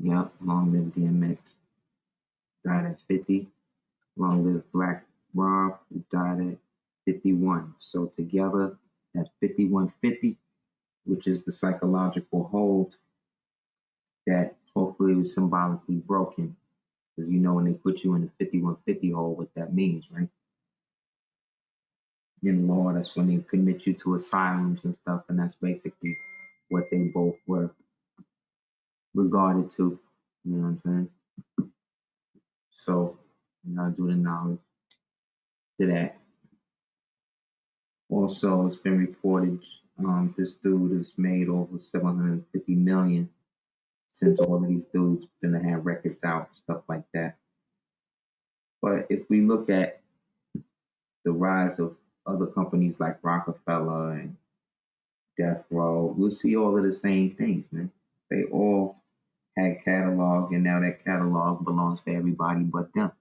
Yep, long live DMX. Died at 50. Long live Black Rob, who died at 51. So together, that's 5150, which is the psychological hold that hopefully was symbolically broken. Because you know when they put you in the 5150 hole, what that means, right? In law, that's when they commit you to asylums and stuff, and that's basically what they both were regarded to. You know what I'm saying? So, you gotta do the knowledge to that. Also, it's been reported this dude has made over 750 million since all of these dudes gonna have records out, stuff like that. But if we look at the rise of other companies like Rockefeller and Death Row, we'll see all of the same things, man. They all had catalog, and now that catalog belongs to everybody but them.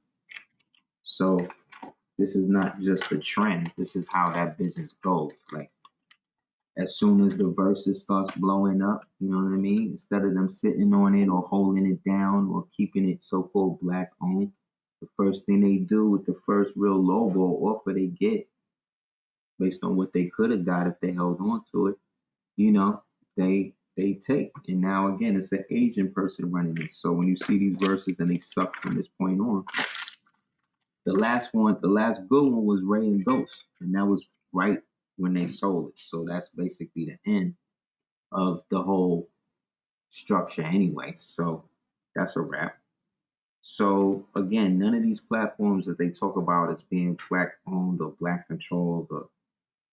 So this is not just a trend. This is how that business goes. Like, as soon as the verses starts blowing up, you know what I mean? Instead of them sitting on it or holding it down or keeping it so-called black owned, the first thing they do with the first real lowball offer they get, based on what they could have got if they held on to it, you know, they take. And now again, it's an Asian person running it. So when you see these verses and they suck from this point on, the last good one was Ray and Ghost, and that was right when they sold it. So that's basically the end of the whole structure anyway. So that's a wrap. So again, none of these platforms that they talk about as being black owned or black controlled or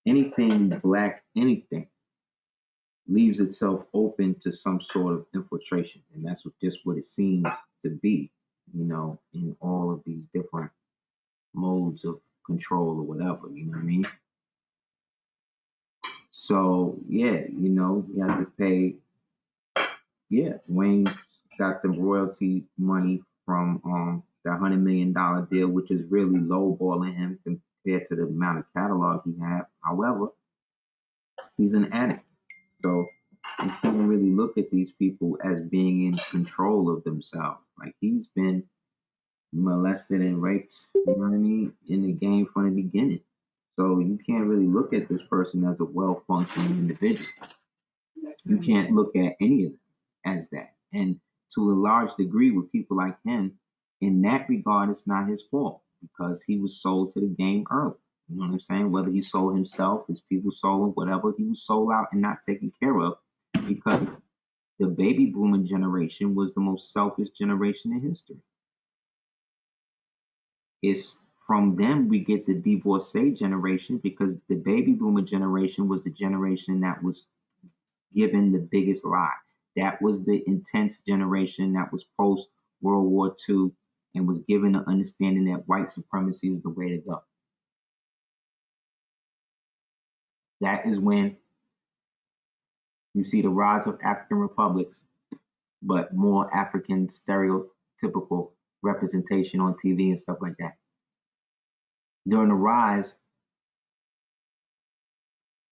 anything black, anything leaves itself open to some sort of infiltration. And that's just what it seems to be, you know, in all of these different modes of control or whatever, you know what I mean? So yeah, you know, you have to pay. Yeah, Wayne got the royalty money from the $100 million deal, which is really lowballing him compared to the amount of catalog he had. However, he's an addict, so you can't really look at these people as being in control of themselves. Like, he's been molested and raped, you know what I mean, in the game from the beginning. So you can't really look at this person as a well-functioning individual. You can't look at any of them as that. And to a large degree, with people like him, in that regard, it's not his fault because he was sold to the game early. You know what I'm saying? Whether he sold himself, his people sold him, whatever, he was sold out and not taken care of because the baby boomer generation was the most selfish generation in history. It's from them we get the divorcee generation because the baby boomer generation was the generation that was given the biggest lie. That was the intense generation that was post World War II and was given the understanding that white supremacy was the way to go. That is when you see the rise of African republics, but more African stereotypical representation on TV and stuff like that. During the rise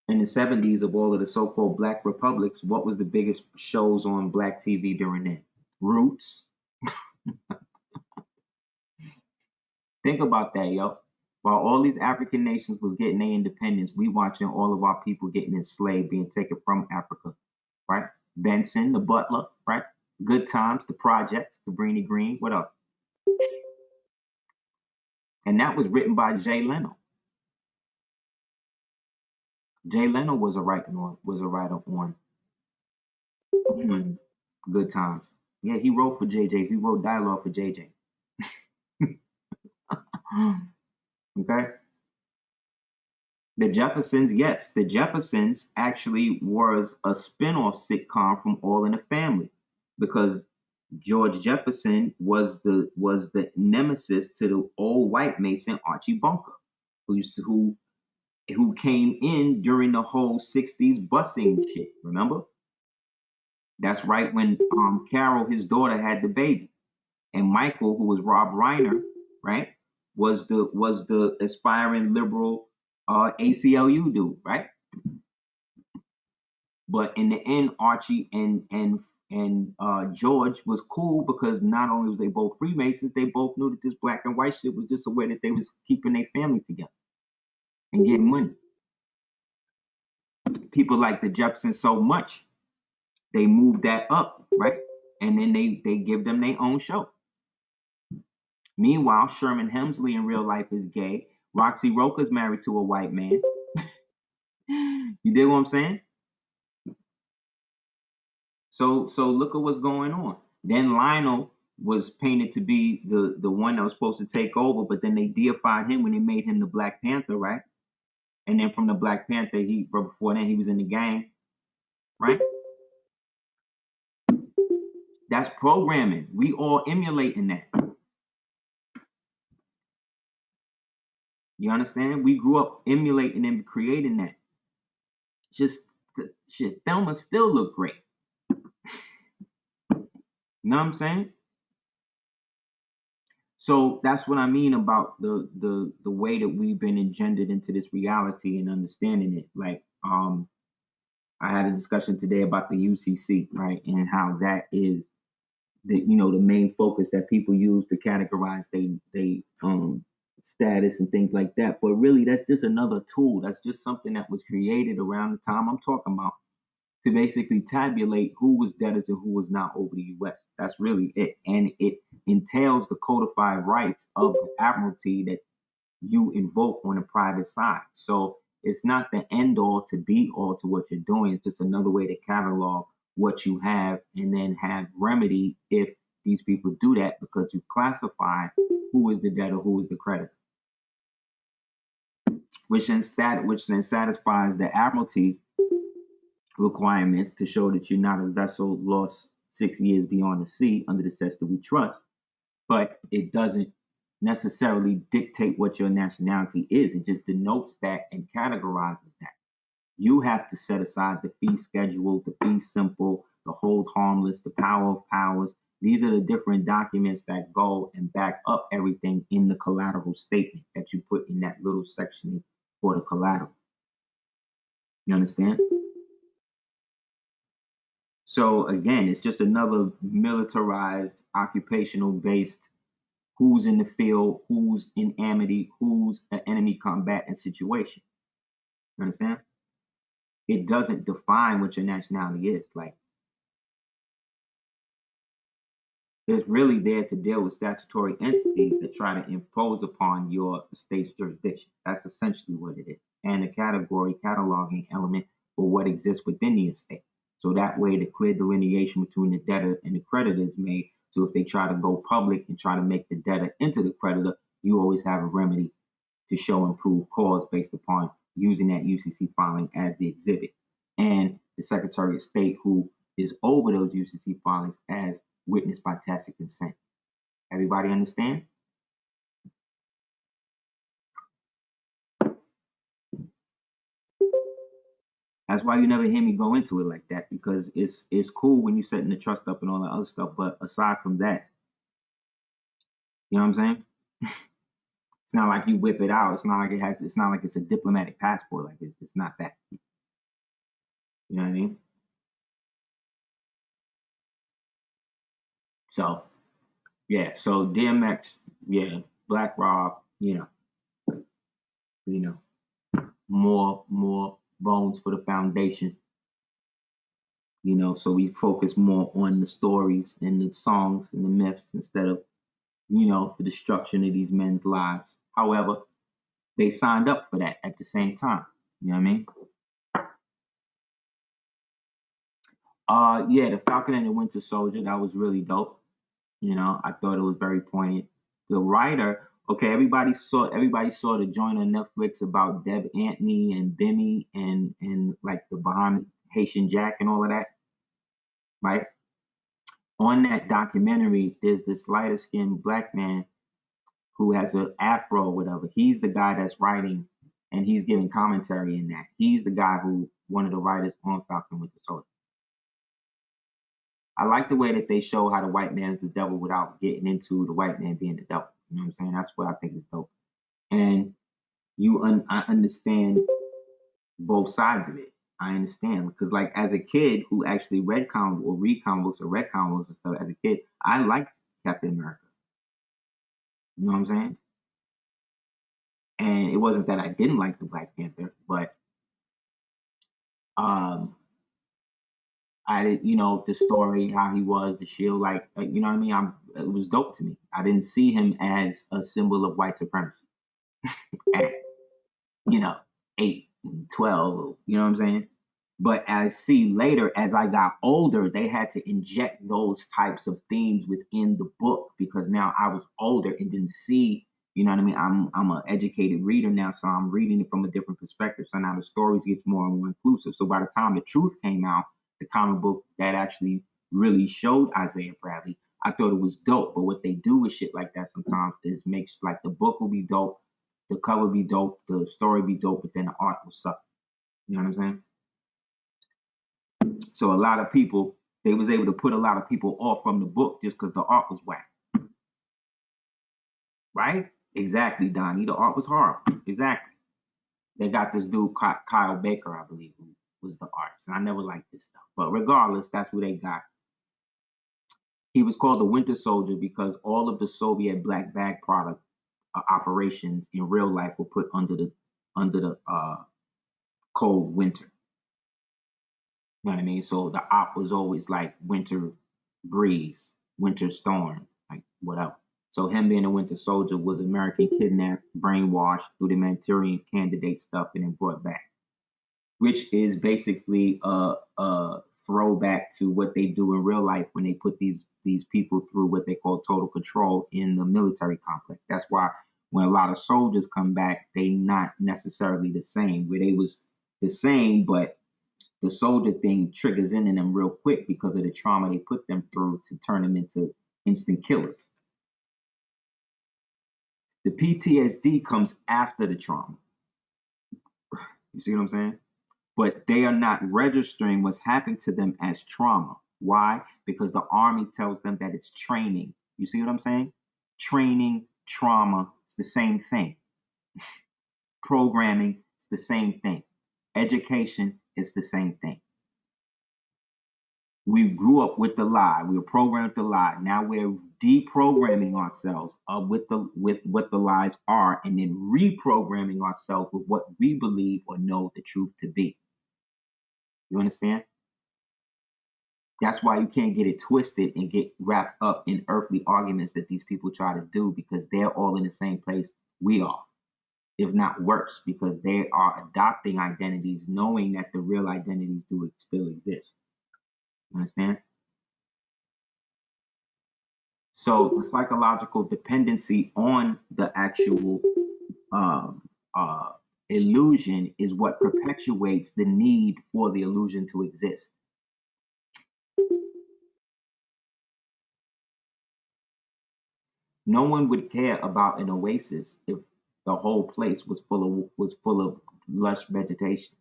in the 70s of all of the so-called black republics, what was the biggest shows on black TV during then? Roots. Think about that, yo. While all these African nations was getting their independence, we watching all of our people getting enslaved, being taken from Africa, right? Benson, the Butler, right? Good Times, the Projects, Cabrini Green, what up? And that was written by Jay Leno. Jay Leno was a writer on Good Times. Yeah, he wrote for JJ. He wrote dialogue for JJ. Okay. The Jeffersons, yes, the Jeffersons actually was a spin-off sitcom from All in the Family because George Jefferson was the nemesis to the old white Mason Archie Bunker, who came in during the whole 60s busing shit, remember? That's right when Carol, his daughter, had the baby. And Michael, who was Rob Reiner, right, was the aspiring liberal ACLU dude, right? But in the end, Archie and and George was cool because not only was they both Freemasons, they both knew that this black and white shit was just a way that they was keeping their family together and getting money. People like the Jeffersons so much, they moved that up, right? And then they give them their own show. Meanwhile, Sherman Hemsley in real life is gay. Roxy Roker's married to a white man. You dig what I'm saying? So look at what's going on. Then Lionel was painted to be the one that was supposed to take over, but then they deified him when they made him the Black Panther, right? And then from the Black Panther, before then he was in the gang, right? That's programming. We all emulating that. You understand? We grew up emulating and creating that. Just shit. Thelma still look great. You know what I'm saying? So that's what I mean about the way that we've been engendered into this reality and understanding it. Like I had a discussion today about the UCC, right, and how that is the main focus that people use to categorize they status and things like that. But really, that's just another tool. That's just something that was created around the time I'm talking about to basically tabulate who was debtors and who was not over the U.S. That's really it. And it entails the codified rights of the admiralty that you invoke on the private side. So it's not the end all to be all to what you're doing. It's just another way to catalog what you have and then have remedy if these people do that, because you classify who is the debtor, who is the creditor. Which then satisfies the admiralty requirements to show that you're not a vessel lost 6 years beyond the sea under the cess that we trust, but it doesn't necessarily dictate what your nationality is. It just denotes that and categorizes that. You have to set aside the fee schedule, the fee simple, the hold harmless, the power of powers. These are the different documents that go and back up everything in the collateral statement that you put in that little section for the collateral. You understand? So again, it's just another militarized, occupational based, who's in the field, who's in amity, who's an enemy combatant situation. You understand? It doesn't define what your nationality is. Like, it's really there to deal with statutory entities that try to impose upon your state's jurisdiction. That's essentially what it is. And a category cataloging element for what exists within the estate. So that way the clear delineation between the debtor and the creditor is made. So if they try to go public and try to make the debtor into the creditor, you always have a remedy to show and prove cause based upon using that UCC filing as the exhibit. And the Secretary of State, who is over those UCC filings, as witnessed by tacit consent. Everybody understand? That's why you never hear me go into it like that, because it's cool when you're setting the trust up and all that other stuff. But aside from that, you know what I'm saying? It's not like you whip it out. It's not like it's a diplomatic passport. Like it's not that. You know what I mean? So yeah. So DMX, yeah, Black Rob, more bones for the foundation. So we focus more on the stories and the songs and the myths instead of, the destruction of these men's lives. However, they signed up for that at the same time. You know what I mean? Yeah, the Falcon and the Winter Soldier, that was really dope. I thought it was very poignant. The writer, okay, everybody saw the joint on Netflix about Deb Antony and Bimmy and like the Bahamas Haitian Jack and all of that, right? On that documentary, there's this lighter skinned black man who has an afro or whatever. He's the guy that's writing and he's giving commentary in that. He's the guy who, one of the writers on Falcon with the Soldier. I like the way that they show how the white man's the devil without getting into the white man being the devil. You know what I'm saying? That's what I think is dope. And I understand both sides of it. I understand because, like, as a kid who actually read comic or read comic books or read comic books and stuff, as a kid, I liked Captain America. You know what I'm saying? And it wasn't that I didn't like the Black Panther, but um, I did, the story, how he was, the shield, you know what I mean? It was dope to me. I didn't see him as a symbol of white supremacy at, you know, 8, 12, you know what I'm saying? But I see later, as I got older, they had to inject those types of themes within the book because now I was older and didn't see, you know what I mean? I'm an educated reader now, so I'm reading it from a different perspective. So now the stories gets more and more inclusive. So by the time the truth came out, the comic book that actually really showed Isaiah Bradley, I thought it was dope. But what they do with shit like that sometimes is makes like the book will be dope, the cover be dope, the story be dope, but then the art will suck. You know what I'm saying? So a lot of people, they was able to put a lot of people off from the book just because the art was whack. Right? Exactly, Donnie. The art was horrible. Exactly. They got this dude, Kyle Baker, I believe, who was the artist. And I never liked this stuff. But regardless, that's who they got. He was called the Winter Soldier because all of the Soviet black bag product operations in real life were put under the cold winter. You know what I mean? So the op was always like winter breeze, winter storm, like whatever. So him being a winter soldier was American kidnapped, brainwashed through the Manchurian candidate stuff and then brought back, which is basically a throwback to what they do in real life when they put these people through what they call total control in the military complex. That's why when a lot of soldiers come back, they not necessarily the same. Where they was the same, but the soldier thing triggers in them real quick because of the trauma they put them through to turn them into instant killers. The PTSD comes after the trauma. You see what I'm saying? But they are not registering what's happened to them as trauma. Why? Because the army tells them that it's training. You see what I'm saying? Training, trauma, it's the same thing. Programming, it's the same thing. Education is the same thing. We grew up with the lie. We were programmed with the lie. Now we're deprogramming ourselves with what the lies are, and then reprogramming ourselves with what we believe or know the truth to be. You understand? That's why you can't get it twisted and get wrapped up in earthly arguments that these people try to do because they're all in the same place we are, if not worse, because they are adopting identities knowing that the real identities do still exist. You understand? So the psychological dependency on the actual um, illusion is what perpetuates the need for the illusion to exist. No one would care about an oasis if the whole place was full of lush vegetation.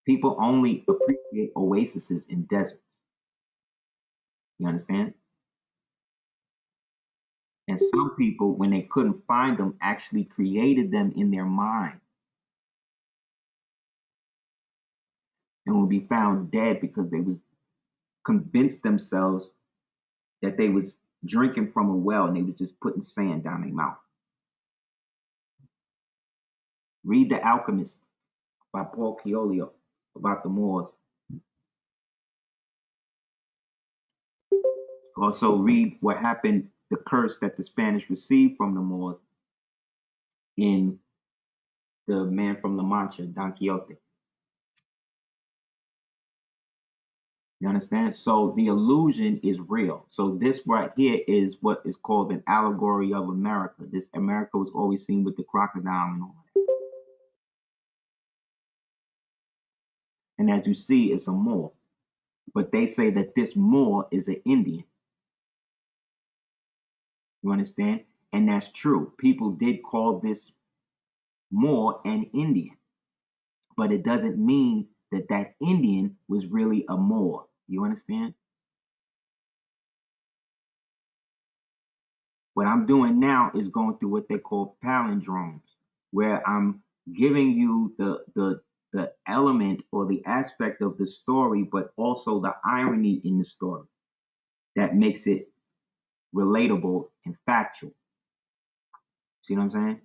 People only appreciate oases in deserts. You understand? And some people, when they couldn't find them, actually created them in their mind and will be found dead because they was convinced themselves that they was drinking from a well and they was just putting sand down their mouth. Read The Alchemist by Paul Coelho about the Moors. Also read what happened, the curse that the Spanish received from the Moors in The Man from La Mancha, Don Quixote. You understand? So the illusion is real. So this right here is what is called an allegory of America. This America was always seen with the crocodile and all that. And as you see, it's a Moor. But they say that this Moor is an Indian. You understand? And that's true. People did call this Moor an Indian. But it doesn't mean that that Indian was really a Moor. You understand? What I'm doing now is going through what they call palindromes, where I'm giving you the element or the aspect of the story, but also the irony in the story that makes it relatable and factual. See what I'm saying?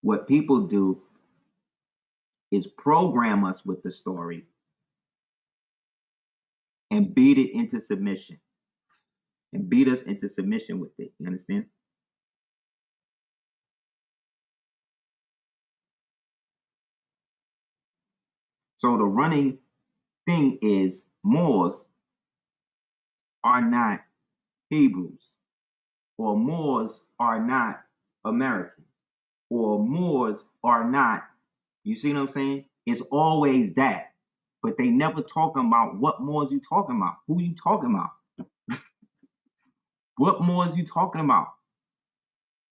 What people do is program us with the story and beat it into submission and beat us into submission with it. You understand? So the running thing is Moors are not Hebrews, or Moors are not Americans, or Moors are not, you see what I'm saying? It's always that. But they never talking about what Moors you talking about. Who you talking about? What Moors you talking about?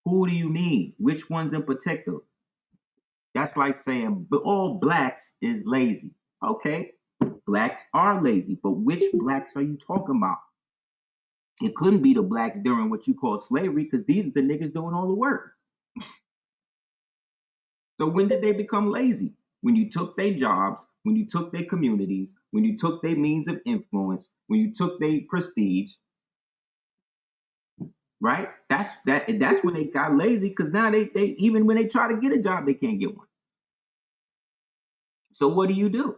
Who do you mean? Which ones in particular? That's like saying all blacks is lazy. Okay, blacks are lazy, but which blacks are you talking about? It couldn't be the blacks during what you call slavery, because these are the niggas doing all the work. So when did they become lazy? When you took their jobs, when you took their communities, when you took their means of influence, when you took their prestige, right? That's when they got lazy, because now they even when they try to get a job, they can't get one. So what do?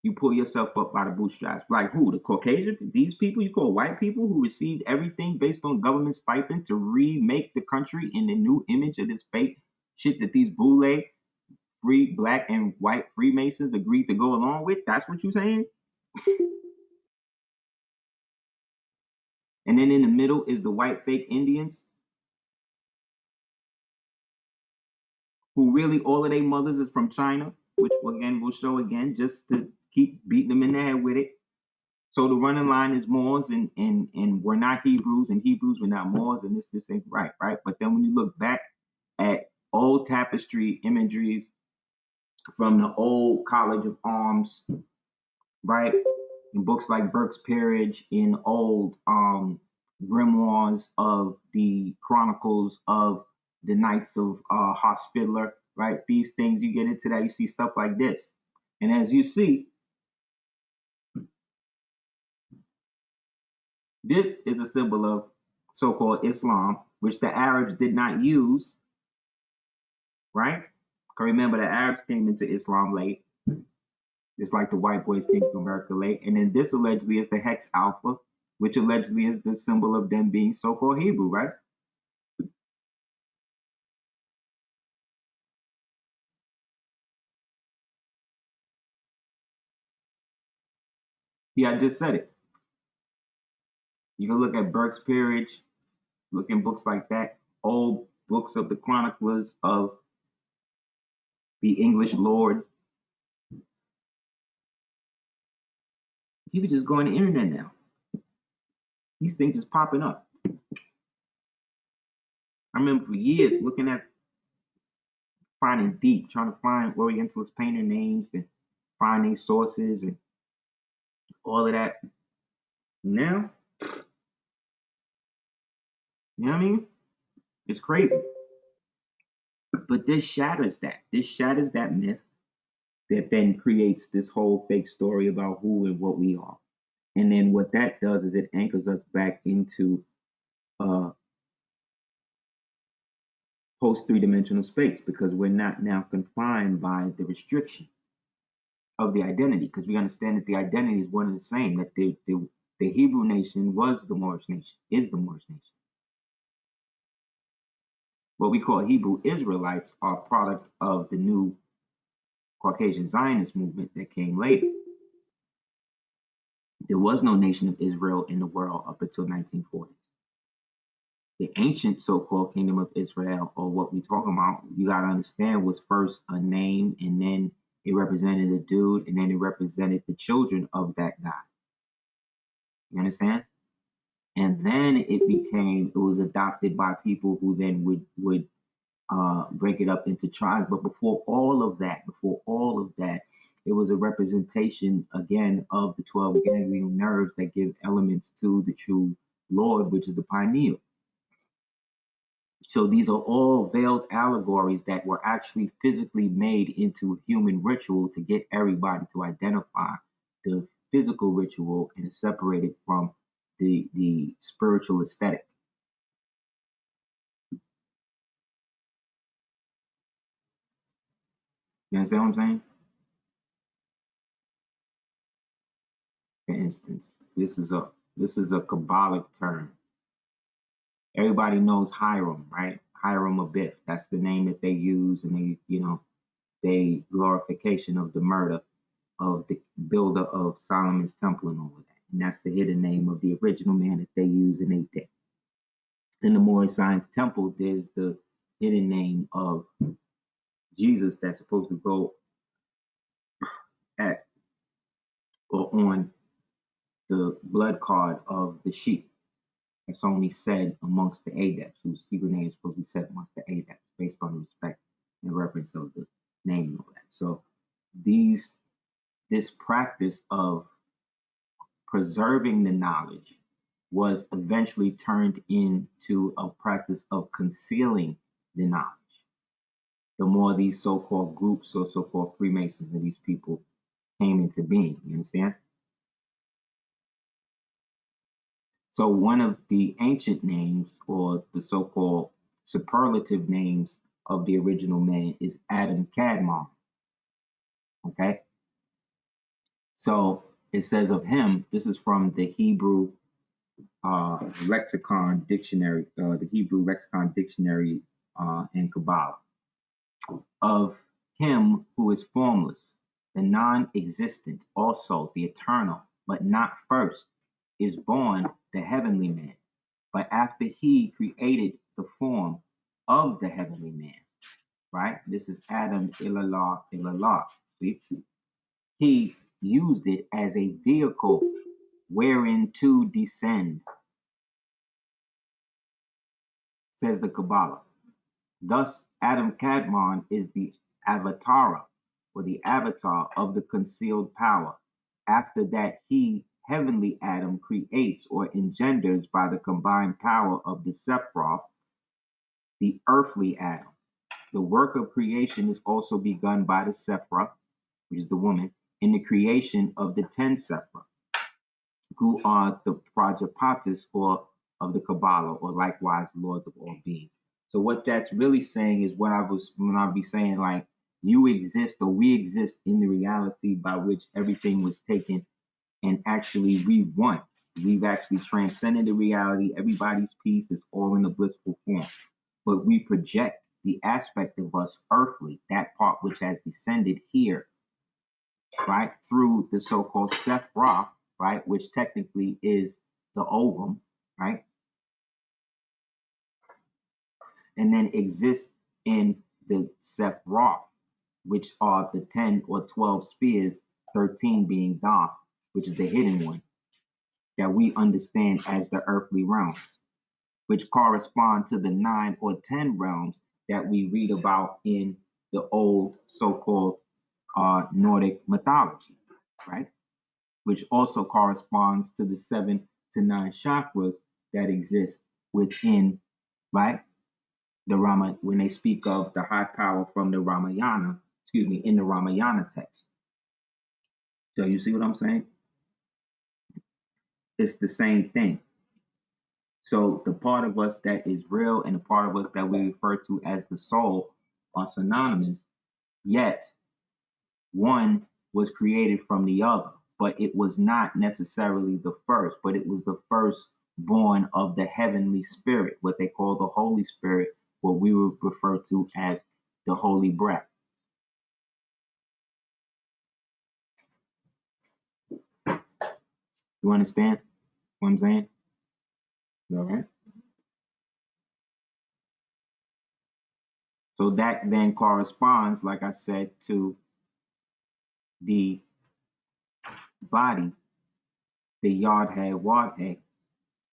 You pull yourself up by the bootstraps. Like who? The Caucasian? These people you call white people who received everything based on government stipend to remake the country in the new image of this fake shit that these boule free black and white Freemasons agreed to go along with? That's what you're saying? And then in the middle is the white fake Indians who really all of their mothers is from China, which again we'll show again just to keep beating them in the head with it. So the running line is Moors and we're not Hebrews, and Hebrews were not Moors, and this ain't right. But then when you look back at old tapestry imageries from the old College of Arms, right? In books like Burke's Peerage, in old grimoires of the Chronicles of the Knights of Hospitaller, right? These things, you get into that, you see stuff like this. And as you see, this is a symbol of so-called Islam, which the Arabs did not use, right? Because remember, the Arabs came into Islam late, just like the white boys came to America late. And then this allegedly is the hex alpha, which allegedly is the symbol of them being so-called Hebrew, right? Yeah, I just said it. You can look at Burke's Peerage, look in books like that, old books of the chroniclers of the English lords. You can just go on the internet now. These things is popping up. I remember for years looking at finding deep, trying to find Orientalist painter names and finding sources and all of that. Now, you know what I mean? It's crazy. But this shatters that. This shatters that myth that then creates this whole fake story about who and what we are. And then what that does is it anchors us back into post three-dimensional space, because we're not now confined by the restriction of the identity, because we understand that the identity is one and the same, that the Hebrew nation was the Moorish nation, is the Moorish nation. What we call Hebrew Israelites are a product of the new Caucasian Zionist movement that came later. There was no nation of Israel in the world up until 1940. The ancient so-called kingdom of Israel, or what we talk about, you got to understand, was first a name, and then it represented a dude, and then it represented the children of that guy. You understand? And then it was adopted by people who then would break it up into tribes. But before all of that, it was a representation again of the 12 ganglion nerves that give elements to the true Lord, which is the pineal. So these are all veiled allegories that were actually physically made into human ritual to get everybody to identify the physical ritual and separate it from the spiritual aesthetic. You understand what I'm saying? For instance, this is a Kabbalic term. Everybody knows Hiram, right? Hiram Abiff. That's the name that they use, and they glorification of the murder of the builder of Solomon's temple and all of that. And that's the hidden name of the original man that they use in 8 day. In the Moorish temple, there's the hidden name of Jesus that's supposed to go at or on the blood card of the sheep. It's only said amongst the adepts, whose secret name is supposed to be said amongst the adepts, based on the respect and reverence of the name and all that. So this practice of preserving the knowledge was eventually turned into a practice of concealing the knowledge. The more these so-called groups or so-called Freemasons and these people came into being, you understand? So one of the ancient names, or the so-called superlative names of the original man, is Adam Kadmon. Okay? So it says of him, this is from the Hebrew lexicon dictionary, and Kabbalah. Of him who is formless, the non-existent, also the eternal, but not first, is born the heavenly man. But after he created the form of the heavenly man, right? This is Adam ilallah. He used it as a vehicle wherein to descend, says the Kabbalah. Thus, Adam Kadmon is the avatara, or the avatar of the concealed power. After that, he, heavenly Adam, creates or engenders by the combined power of the Sephiroth, the earthly Adam. The work of creation is also begun by the Sephiroth, which is the woman, in the creation of the 10 Sephiroth, who are the Prajapatis, or of the Kabbalah, or likewise lords of all being. So what that's really saying is when I be saying like you exist or we exist in the reality by which everything was taken, and actually we won. We've actually transcended the reality. Everybody's peace is all in a blissful form. But we project the aspect of us earthly, that part which has descended here, right, through the so-called Sephiroth, right, which technically is the ovum, right, and then exist in the Sephiroth, which are the 10 or 12 spheres, 13 being Thoth, which is the hidden one, that we understand as the earthly realms, which correspond to the 9 or 10 realms that we read about in the old so-called Nordic mythology, right? Which also corresponds to the 7 to 9 chakras that exist within, right? The Rama, when they speak of the high power from the Ramayana, in the Ramayana text. So you see what I'm saying? It's the same thing. So the part of us that is real and the part of us that we refer to as the soul are synonymous, yet one was created from the other, but it was not necessarily the first, but it was the first born of the heavenly spirit, what they call the Holy Spirit, what we would refer to as the Holy Breath. You understand what I'm saying? All right. So that then corresponds, like I said, to the body, the Yod-He Wad-He,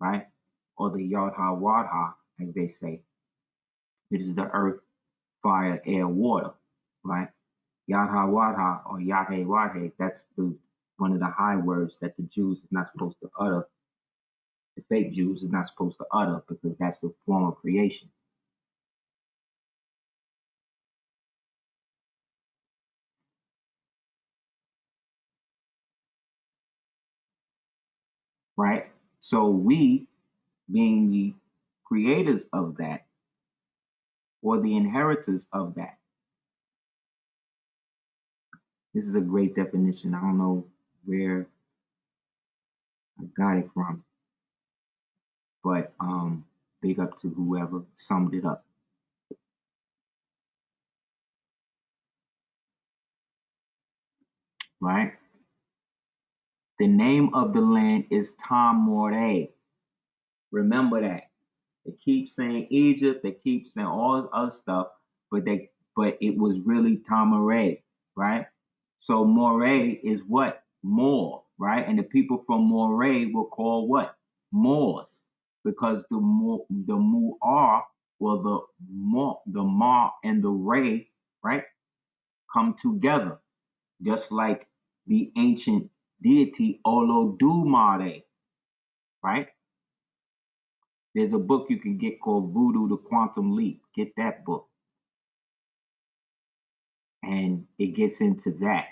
right? Or the Yod-Ha-Wad-Ha, as they say, which is the earth, fire, air, water, right? Yod-Ha-Wad-Ha or Yod-He Wad-He, that's one of the high words that the Jews are not supposed to utter. The fake Jews are not supposed to utter because that's the form of creation. right? So we, being the creators of that, or the inheritors of that. This is a great definition. I don't know where I got it from, but big up to whoever summed it up. Right? The name of the land is Tamore. Remember that. They keep saying Egypt, they keep saying all this other stuff, but it was really Tamore, right? So Moray is what? Moor, right? And the people from Moray were called what? Moors, because the Muar, or the Ma and the Ray, right, come together, just like the ancient deity Olodumare, right? There's a book you can get called Voodoo: The Quantum Leap. Get that book, and it gets into that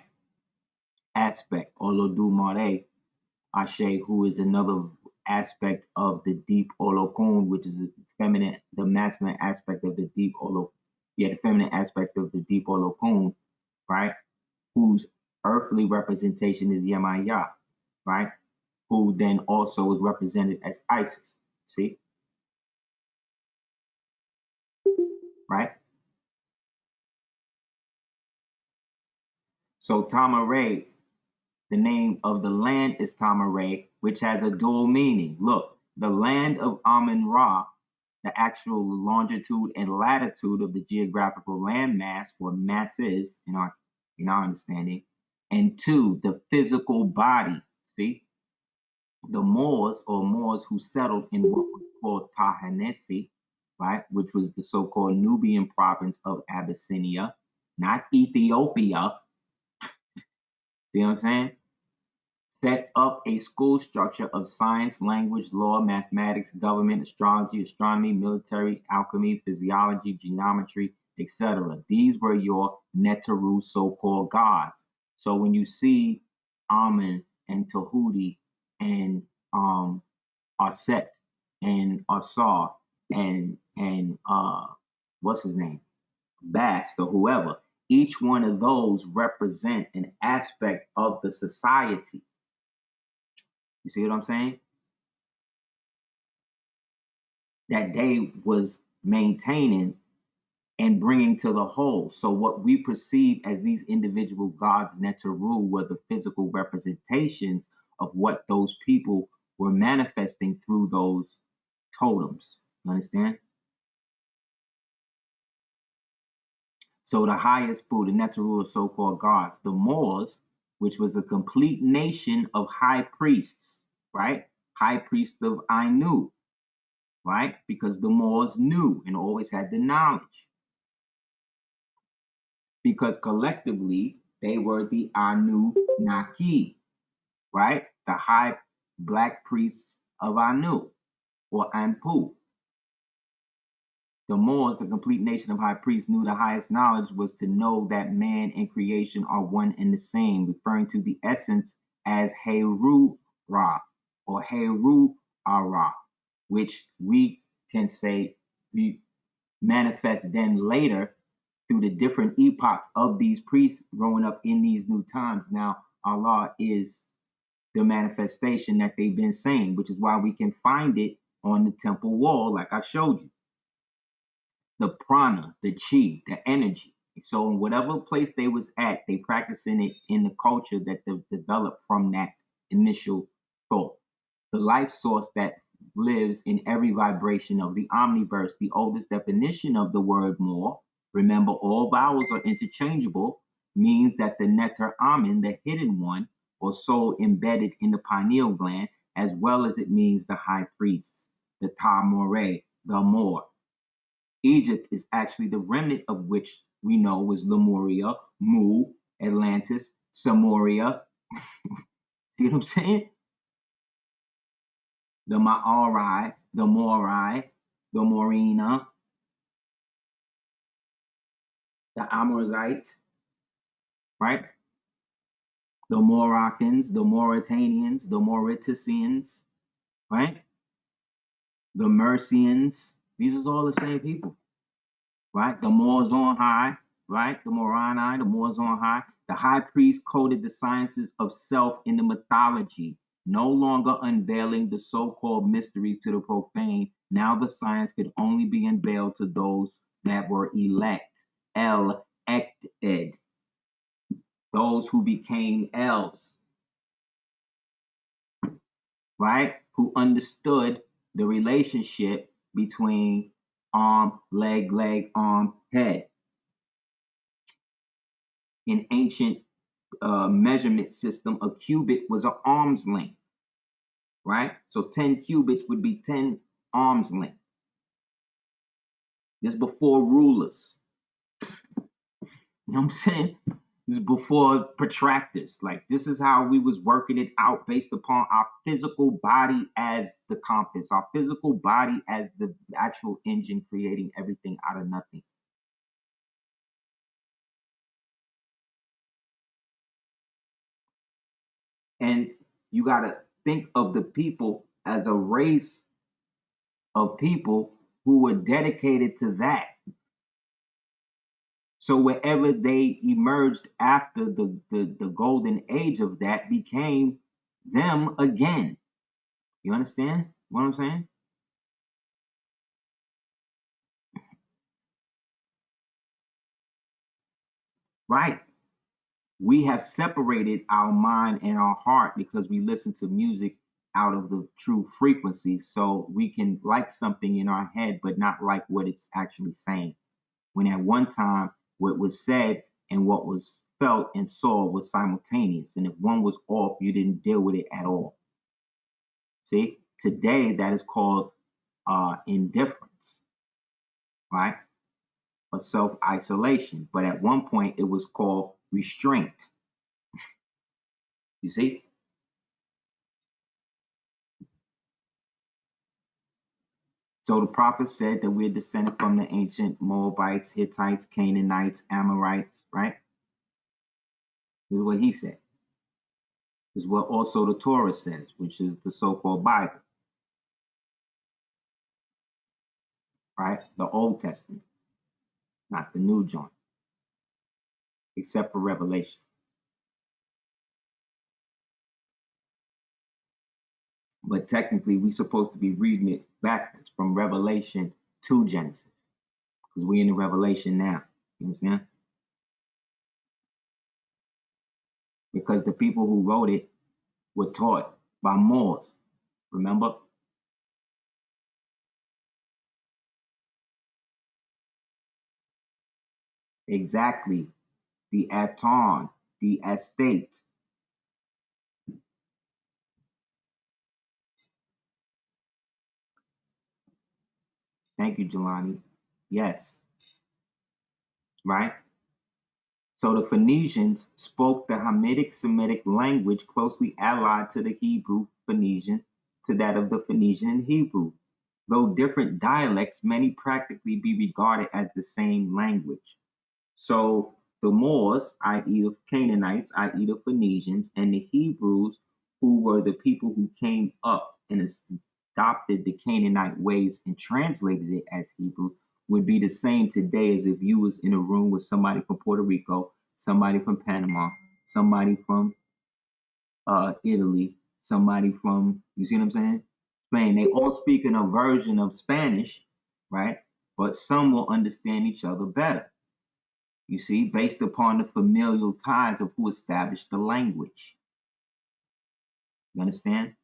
aspect. Olodumare Ashe, who is another aspect of the deep Olokun, which is the masculine aspect of the deep the feminine aspect of the deep Olokun, right? Whose earthly representation is Yamaya, right? Who then also is represented as Isis. See? Right? So Tamare, the name of the land is Tamare, which has a dual meaning. Look, the land of Amun-Ra, the actual longitude and latitude of the geographical landmass, or masses in our understanding, and two, the physical body. See, the Moors, who settled in what was called Tahanesi, right, which was the so-called Nubian province of Abyssinia, not Ethiopia. See what I'm saying? Set up a school structure of science, language, law, mathematics, government, astrology, astronomy, military, alchemy, physiology, geometry, etc. These were your Neteru so-called gods. So when you see Amun and Tehuti and Aset and Aseer and what's his name? Bast or whoever, each one of those represent an aspect of the society. You see what I'm saying? That they was maintaining and bringing to the whole. So what we perceive as these individual gods, Neteru, were the physical representations of what those people were manifesting through those totems. You understand? So the highest the Neteru are so-called gods. The Moors, which was a complete nation of high priests, right? High priest of Anu, right? Because the Moors knew and always had the knowledge. Because collectively, they were the Anunnaki, right? The high black priests of Anu, or Anpu. The Moors, the complete nation of high priests, knew the highest knowledge was to know that man and creation are one and the same, referring to the essence as Heru Ra or Heru Ara, which we can say we manifest then later through the different epochs of these priests growing up in these new times. Now, Allah is the manifestation that they've been saying, which is why we can find it on the temple wall, like I showed you. The prana, the chi, the energy. So in whatever place they was at, they practicing it in the culture that they developed from that initial thought. The life source that lives in every vibration of the omniverse. The oldest definition of the word more, remember all vowels are interchangeable, means that the neter amen, the hidden one, or soul embedded in the pineal gland, as well as it means the high priests, the Tamore, the Moor. Egypt is actually the remnant of which we know was Lemuria, Mu, Atlantis, Samoria. See what I'm saying? The Maori, the Morai, the Morena, the Amorite, right? The Moroccans, the Mauritanians, the Mauritians, right? The Mercians, these are all the same people, right? The Moors on high, right? The Moroni, the Moors on high. The high priest coded the sciences of self in the mythology, no longer unveiling the so-called mysteries to the profane. Now the science could only be unveiled to those that were elect, elected, those who became elves, right? Who understood the relationship between arm, leg, arm, head. In ancient measurement system, a cubit was an arm's length, right? So 10 cubits would be 10 arms length. This before rulers. You know what I'm saying? This is before protractors. Like, this is how we was working it out based upon our physical body as the compass, our physical body as the actual engine creating everything out of nothing. And you got to think of the people as a race of people who were dedicated to that. So wherever they emerged after the golden age of that became them again. You understand what I'm saying? Right. We have separated our mind and our heart because we listen to music out of the true frequency. So we can like something in our head, but not like what it's actually saying. When at one time, what was said and what was felt and saw was simultaneous. And if one was off, you didn't deal with it at all. See, today that is called indifference, right? Or self isolation. But at one point, it was called restraint. You see? So the prophet said that we're descended from the ancient Moabites, Hittites, Canaanites, Amorites, right? This is what he said. This is what also the Torah says, which is the so-called Bible, right? The Old Testament, not the New John, except for Revelation. But technically, we're supposed to be reading it backwards from Revelation to Genesis, because we're in the Revelation now. You understand? Because the people who wrote it were taught by Moors. Remember? Exactly. The Aton, the estate. Thank you, Jelani. Yes. Right? So the Phoenicians spoke the Hamitic Semitic language closely allied to the Hebrew Phoenician, to that of the Phoenician and Hebrew. Though different dialects, many practically be regarded as the same language. So the Moors, i.e. the Canaanites, i.e. the Phoenicians, and the Hebrews, who were the people who came up and adopted the Canaanite ways and translated it as Hebrew, would be the same today as if you was in a room with somebody from Puerto Rico, somebody from Panama, somebody from Italy, somebody from, you see what I'm saying? Spain. They all speak in a version of Spanish, right? But some will understand each other better, you see, based upon the familial ties of who established the language. You understand?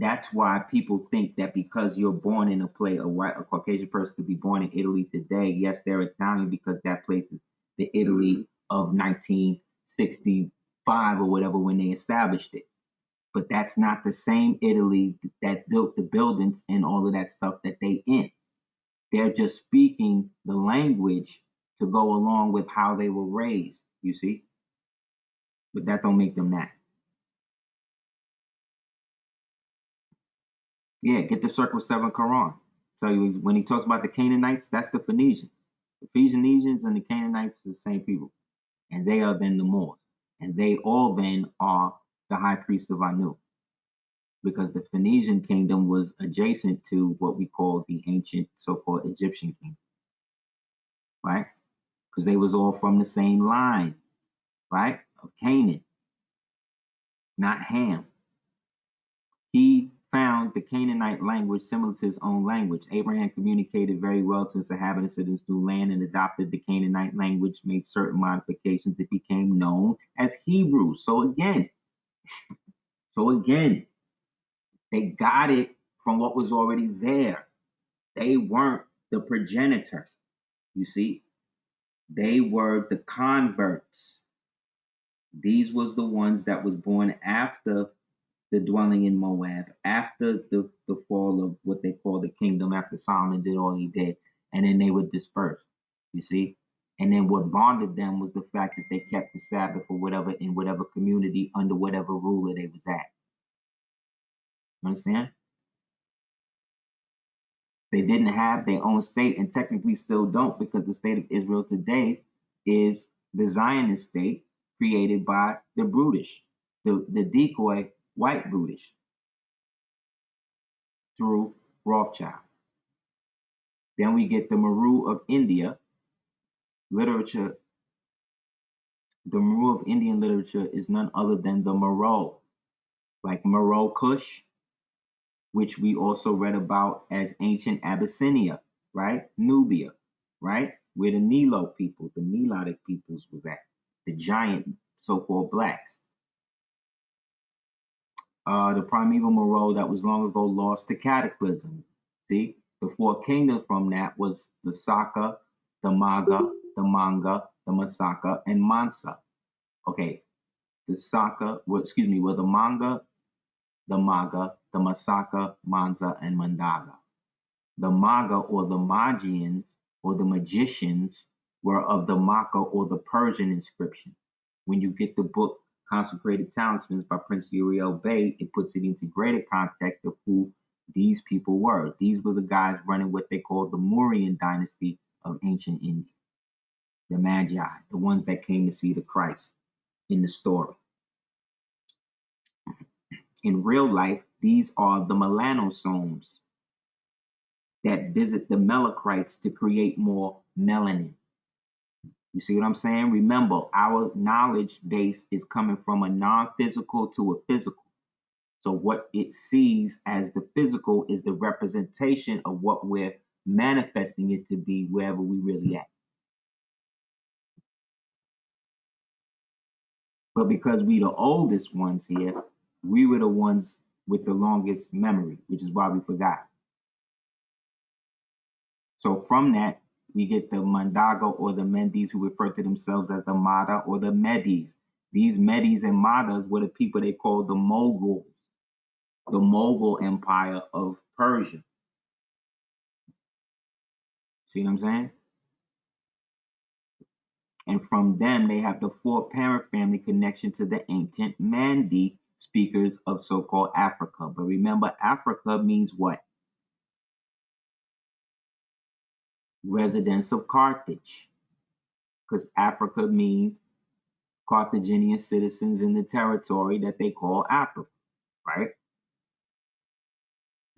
That's why people think that because you're born in a place, a Caucasian person could be born in Italy today. Yes, they're Italian because that place is the Italy of 1965 or whatever when they established it. But that's not the same Italy that built the buildings and all of that stuff that they in. They're just speaking the language to go along with how they were raised, you see? But that don't make them that. Yeah, get the circle 7 Quran. Tell you when he talks about the Canaanites, that's the Phoenicians. The Phoenicians and the Canaanites are the same people. And they are then the Moors. And they all then are the high priests of Anu. because the Phoenician kingdom was adjacent to what we call the ancient so-called Egyptian kingdom, right? Because they was all from the same line, right, of Canaan, not Ham. He found the Canaanite language similar to his own language. Abraham communicated very well to his inhabitants of this new land and adopted the Canaanite language, made certain modifications. It became known as Hebrew. So again, they got it from what was already there. They weren't the progenitor, you see. They were the converts. These was the ones that was born after the dwelling in Moab, after the fall of what they call the kingdom, after Solomon did all he did, and then they were dispersed, you see. And then what bonded them was the fact that they kept the Sabbath or whatever in whatever community under whatever ruler they was at. Understand? They didn't have their own state and technically still don't, because the state of Israel today is the Zionist state created by the brutish, the decoy white brutish through Rothschild. Then we get the Muru of India literature. The Muru of Indian literature is none other than the Moro, like Moro Kush, which we also read about as ancient Abyssinia, right? Nubia, right? Where the Nilo people, the Nilotic peoples was at, the giant so-called blacks. The primeval Moro that was long ago lost to cataclysm. See, the four kingdoms from that was the Saka, the Maga, the Manga, the Masaka, and Mansa. Okay, the Saka, were the Manga, the Maga, the Masaka, Mansa, and Mandaga. The Maga or the Magians or the magicians were of the Maka or the Persian inscription. When you get the book Consecrated Talismans by Prince Uriel Bey, it puts it into greater context of who these people were. These were the guys running what they called the Moorian dynasty of ancient India. The Magi, the ones that came to see the Christ in the story. In real life, these are the melanosomes that visit the melacrites to create more melanin. You see what I'm saying? Remember, our knowledge base is coming from a non-physical to a physical. So what it sees as the physical is the representation of what we're manifesting it to be wherever we really at. But because we the oldest ones here, we were the ones with the longest memory, which is why we forgot. So from that, we get the Mandaga or the Mendis, who refer to themselves as the Mada or the Medis. These Medis and Madas were the people they called the Moguls, the Mogul Empire of Persia. See what I'm saying? And from them, they have the four parent family connection to the ancient Mandi speakers of so-called Africa. But remember, Africa means what? Residents of Carthage. Because Africa means Carthaginian citizens in the territory that they call Africa, right?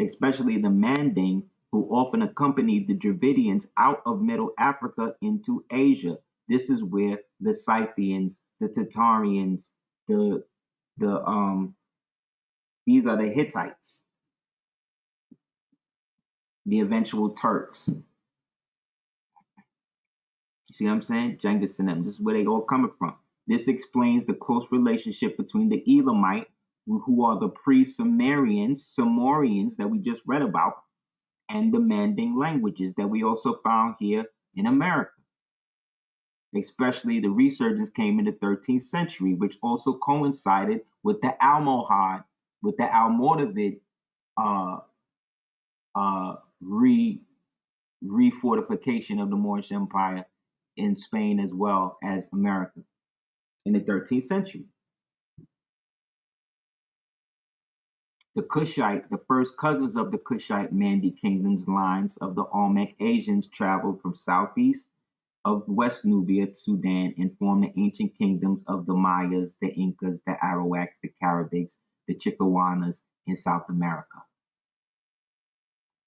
Especially the Manding, who often accompanied the Dravidians out of Middle Africa into Asia. This is where the Scythians, the Tatarians, these are the Hittites, the eventual Turks. You see what I'm saying? Genghis and them. This is where they all coming from. This explains the close relationship between the Elamite, who are the pre-Sumerians, Samorians that we just read about, and the Manding languages that we also found here in America. Especially the resurgence came in the 13th century, which also coincided with the Almohad, with the Almoravid refortification of the Moorish Empire in Spain as well as America in the 13th century. The Kushite, the first cousins of the Kushite Mandi kingdoms lines of the Olmec Asians traveled from southeast of West Nubia to Sudan and formed the ancient kingdoms of the Mayas, the Incas, the Arawaks, the Carabics, the Chicawanas, in South America.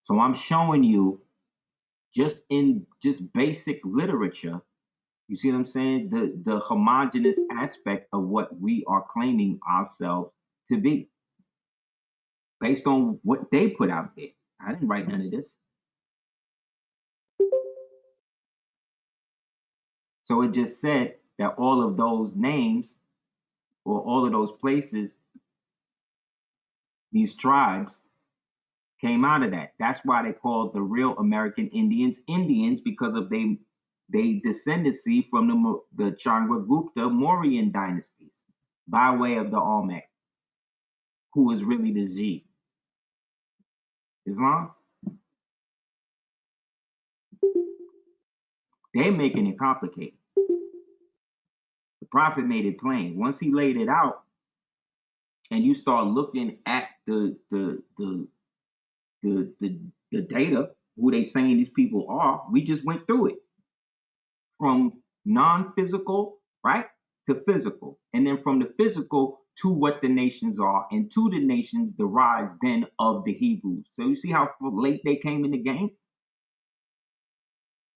So I'm showing you just basic literature, you see what I'm saying? The homogeneous aspect of what we are claiming ourselves to be based on what they put out there. I didn't write none of this. So it just said that all of those names or all of those places, these tribes came out of that. That's why they called the real American Indians Indians, because of they descendancy from the Chandragupta Mauryan dynasties by way of the Olmec, who is really the Z. Islam? They're making it complicated. The Prophet made it plain. Once he laid it out, and you start looking at the data, who they saying these people are, we just went through it from non-physical, right, to physical, and then from the physical to what the nations are, and to the nations the rise then of the Hebrews. So you see how late they came in the game?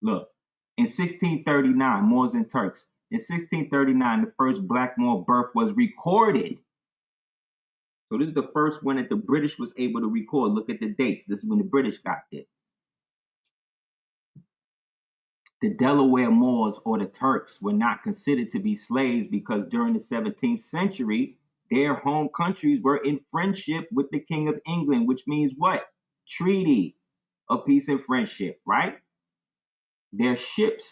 Look, in 1639, Moors and Turks. In 1639, the first black Moor birth was recorded. So this is the first one that the British was able to record. Look at the dates. This is when the British got there. The Delaware Moors or the Turks were not considered to be slaves because during the 17th century, their home countries were in friendship with the King of England, which means what? Treaty of peace and friendship, right? Their ships.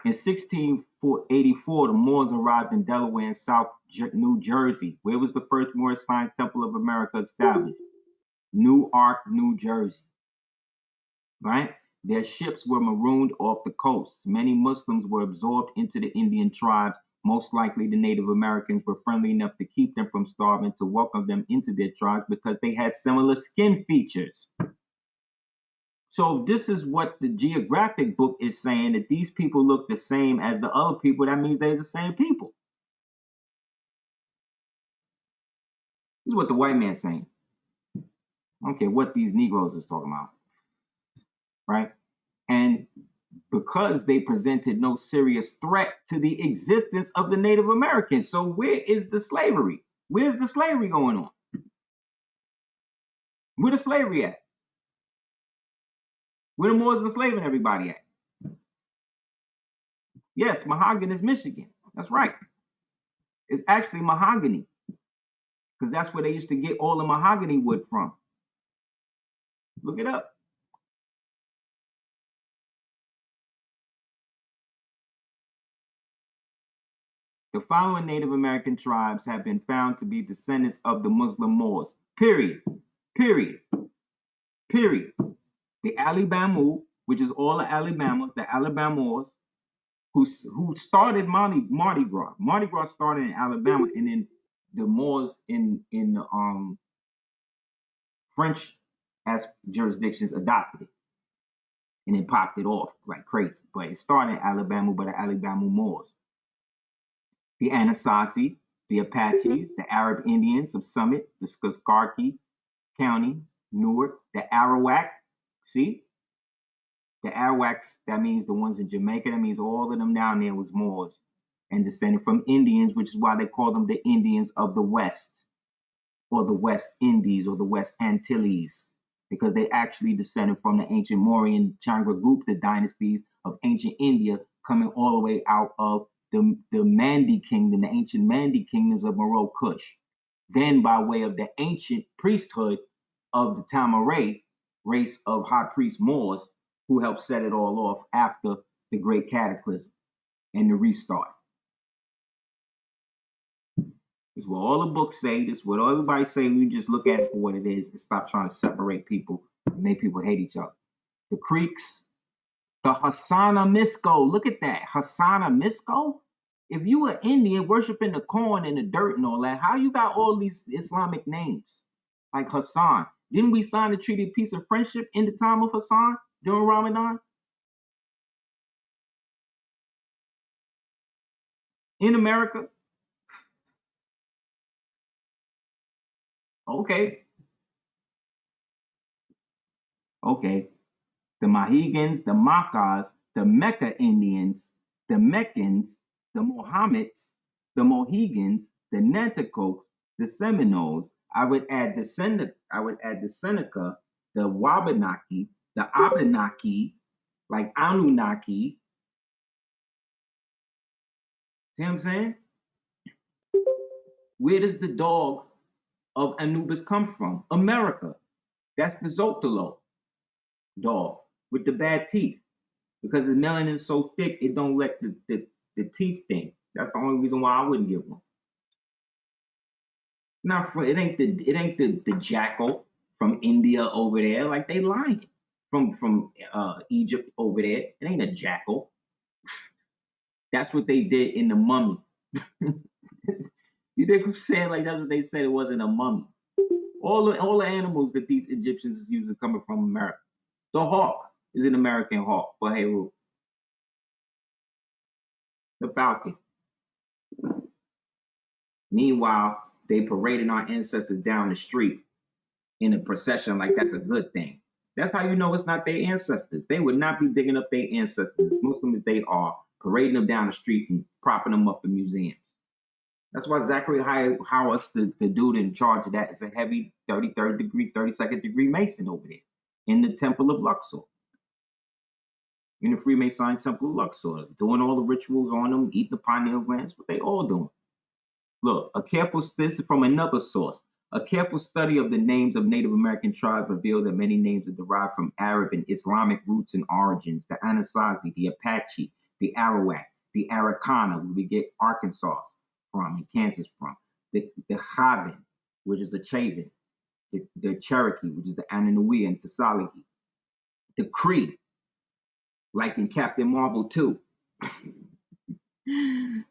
In 1684, the Moors arrived in Delaware and South New Jersey. Where was the first Moorish Science Temple of America established? Newark, New Jersey, right? Their ships were marooned off the coast. Many Muslims were absorbed into the Indian tribes. Most likely the Native Americans were friendly enough to keep them from starving, to welcome them into their tribes because they had similar skin features. So this is what the geographic book is saying, that these people look the same as the other people. That means they're the same people. This is what the white man's saying. I don't care what these Negroes is talking about, right? And because they presented no serious threat to the existence of the Native Americans. So where is the slavery? Where's the slavery going on? Where the slavery at? Where the Moors enslaving everybody at? Yes, Mahogany is Michigan. That's right. It's actually mahogany, because that's where they used to get all the mahogany wood from. Look it up. The following Native American tribes have been found to be descendants of the Muslim Moors. Period. Period. Period. The Alabama, which is all of Alabama, the Alabama Moors, who started Mardi Gras. Mardi Gras started in Alabama, and then the Moors in the French as jurisdictions adopted it, and then popped it off like crazy. But it started in Alabama by the Alabama Moors. The Anasazi, the Apaches, the Arab Indians of Summit, the Skuskarki County, Newark, the Arawak. See? The Arawaks, that means the ones in Jamaica, that means all of them down there was Moors and descended from Indians, which is why they call them the Indians of the West, or the West Indies, or the West Antilles, because they actually descended from the ancient Mauryan Chandragupta dynasties of ancient India, coming all the way out of the Mandi kingdom, the ancient Mandi kingdoms of Meroe Kush. Then by way of the ancient priesthood of the Tamaray race of high priest Moors, who helped set it all off after the Great Cataclysm and the restart. This is what all the books say. This is what everybody say. We just look at it for what it is and stop trying to separate people and make people hate each other. The Creeks, the Hassana Misko. Look at that. Hassana Misko? If you were Indian worshiping the corn and the dirt and all that, how you got all these Islamic names? Like Hassan. Didn't we sign the Treaty of Peace and Friendship in the time of Hassan during Ramadan? In America? Okay. Okay. The Mohegans, the Maccas, the Mecca Indians, the Meccans, the Mohammeds, the Mohegans, the Nanticokes, the Seminoles. I would add the Seneca, the Wabanaki, the Abenaki, like Anunnaki. See what I'm saying? Where does the dog of Anubis come from? America. That's the Zotalo dog with the bad teeth. Because the melanin is so thick, it don't let the teeth thing. That's the only reason why I wouldn't get one. Not for it ain't the jackal from India over there. Like they lying from Egypt over there. It ain't a jackal. That's what they did in the mummy. You think I'm saying? Like that's what they said. It wasn't a mummy. All the animals that these Egyptians used are coming from America. The hawk is an American hawk for Heru. The falcon. Meanwhile, they parading our ancestors down the street in a procession like that's a good thing. That's how you know it's not their ancestors. They would not be digging up their ancestors, Muslim as they are, parading them down the street and propping them up in museums. That's why Zachary Howard, the dude in charge of that, is a heavy 33rd degree, 32nd degree Mason over there in the Temple of Luxor, in the Freemasonic Temple of Luxor, doing all the rituals on them, eating the pineal glands, what they all doing. Look, this is from another source. A careful study of the names of Native American tribes revealed that many names are derived from Arab and Islamic roots and origins. The Anasazi, the Apache, the Arawak, the Araucana, where we get Arkansas from and Kansas from. The Chavin, which is the Chavin. The Cherokee, which is the Ananui and Tasalagi. The Cree, like in Captain Marvel 2.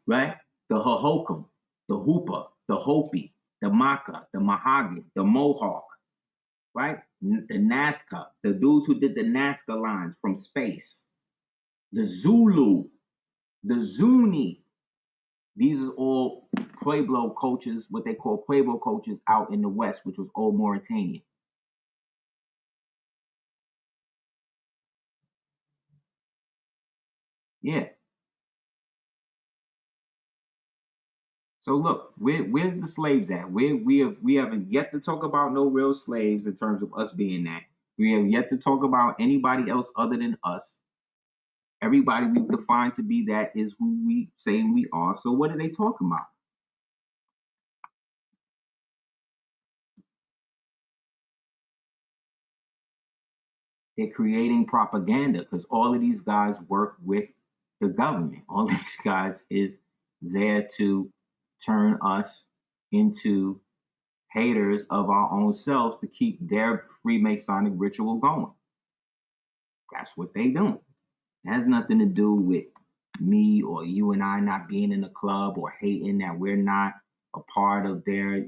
Right? The Hohokam, the Hoopa, the Hopi, the Maka, the Mahogany, the Mohawk, right? The Nazca, the dudes who did the Nazca lines from space, the Zulu, the Zuni. These are all Pueblo cultures, what they call Pueblo cultures out in the West, which was old Mauritania. Yeah. So look, where's the slaves at? We haven't yet to talk about no real slaves in terms of us being that. We have yet to talk about anybody else other than us. Everybody we define to be that is who we say we are. So what are they talking about? They're creating propaganda because all of these guys work with the government. All these guys is there to turn us into haters of our own selves to keep their Freemasonic ritual going. That's what they do. It has nothing to do with me or you and I not being in the club or hating that we're not a part of their,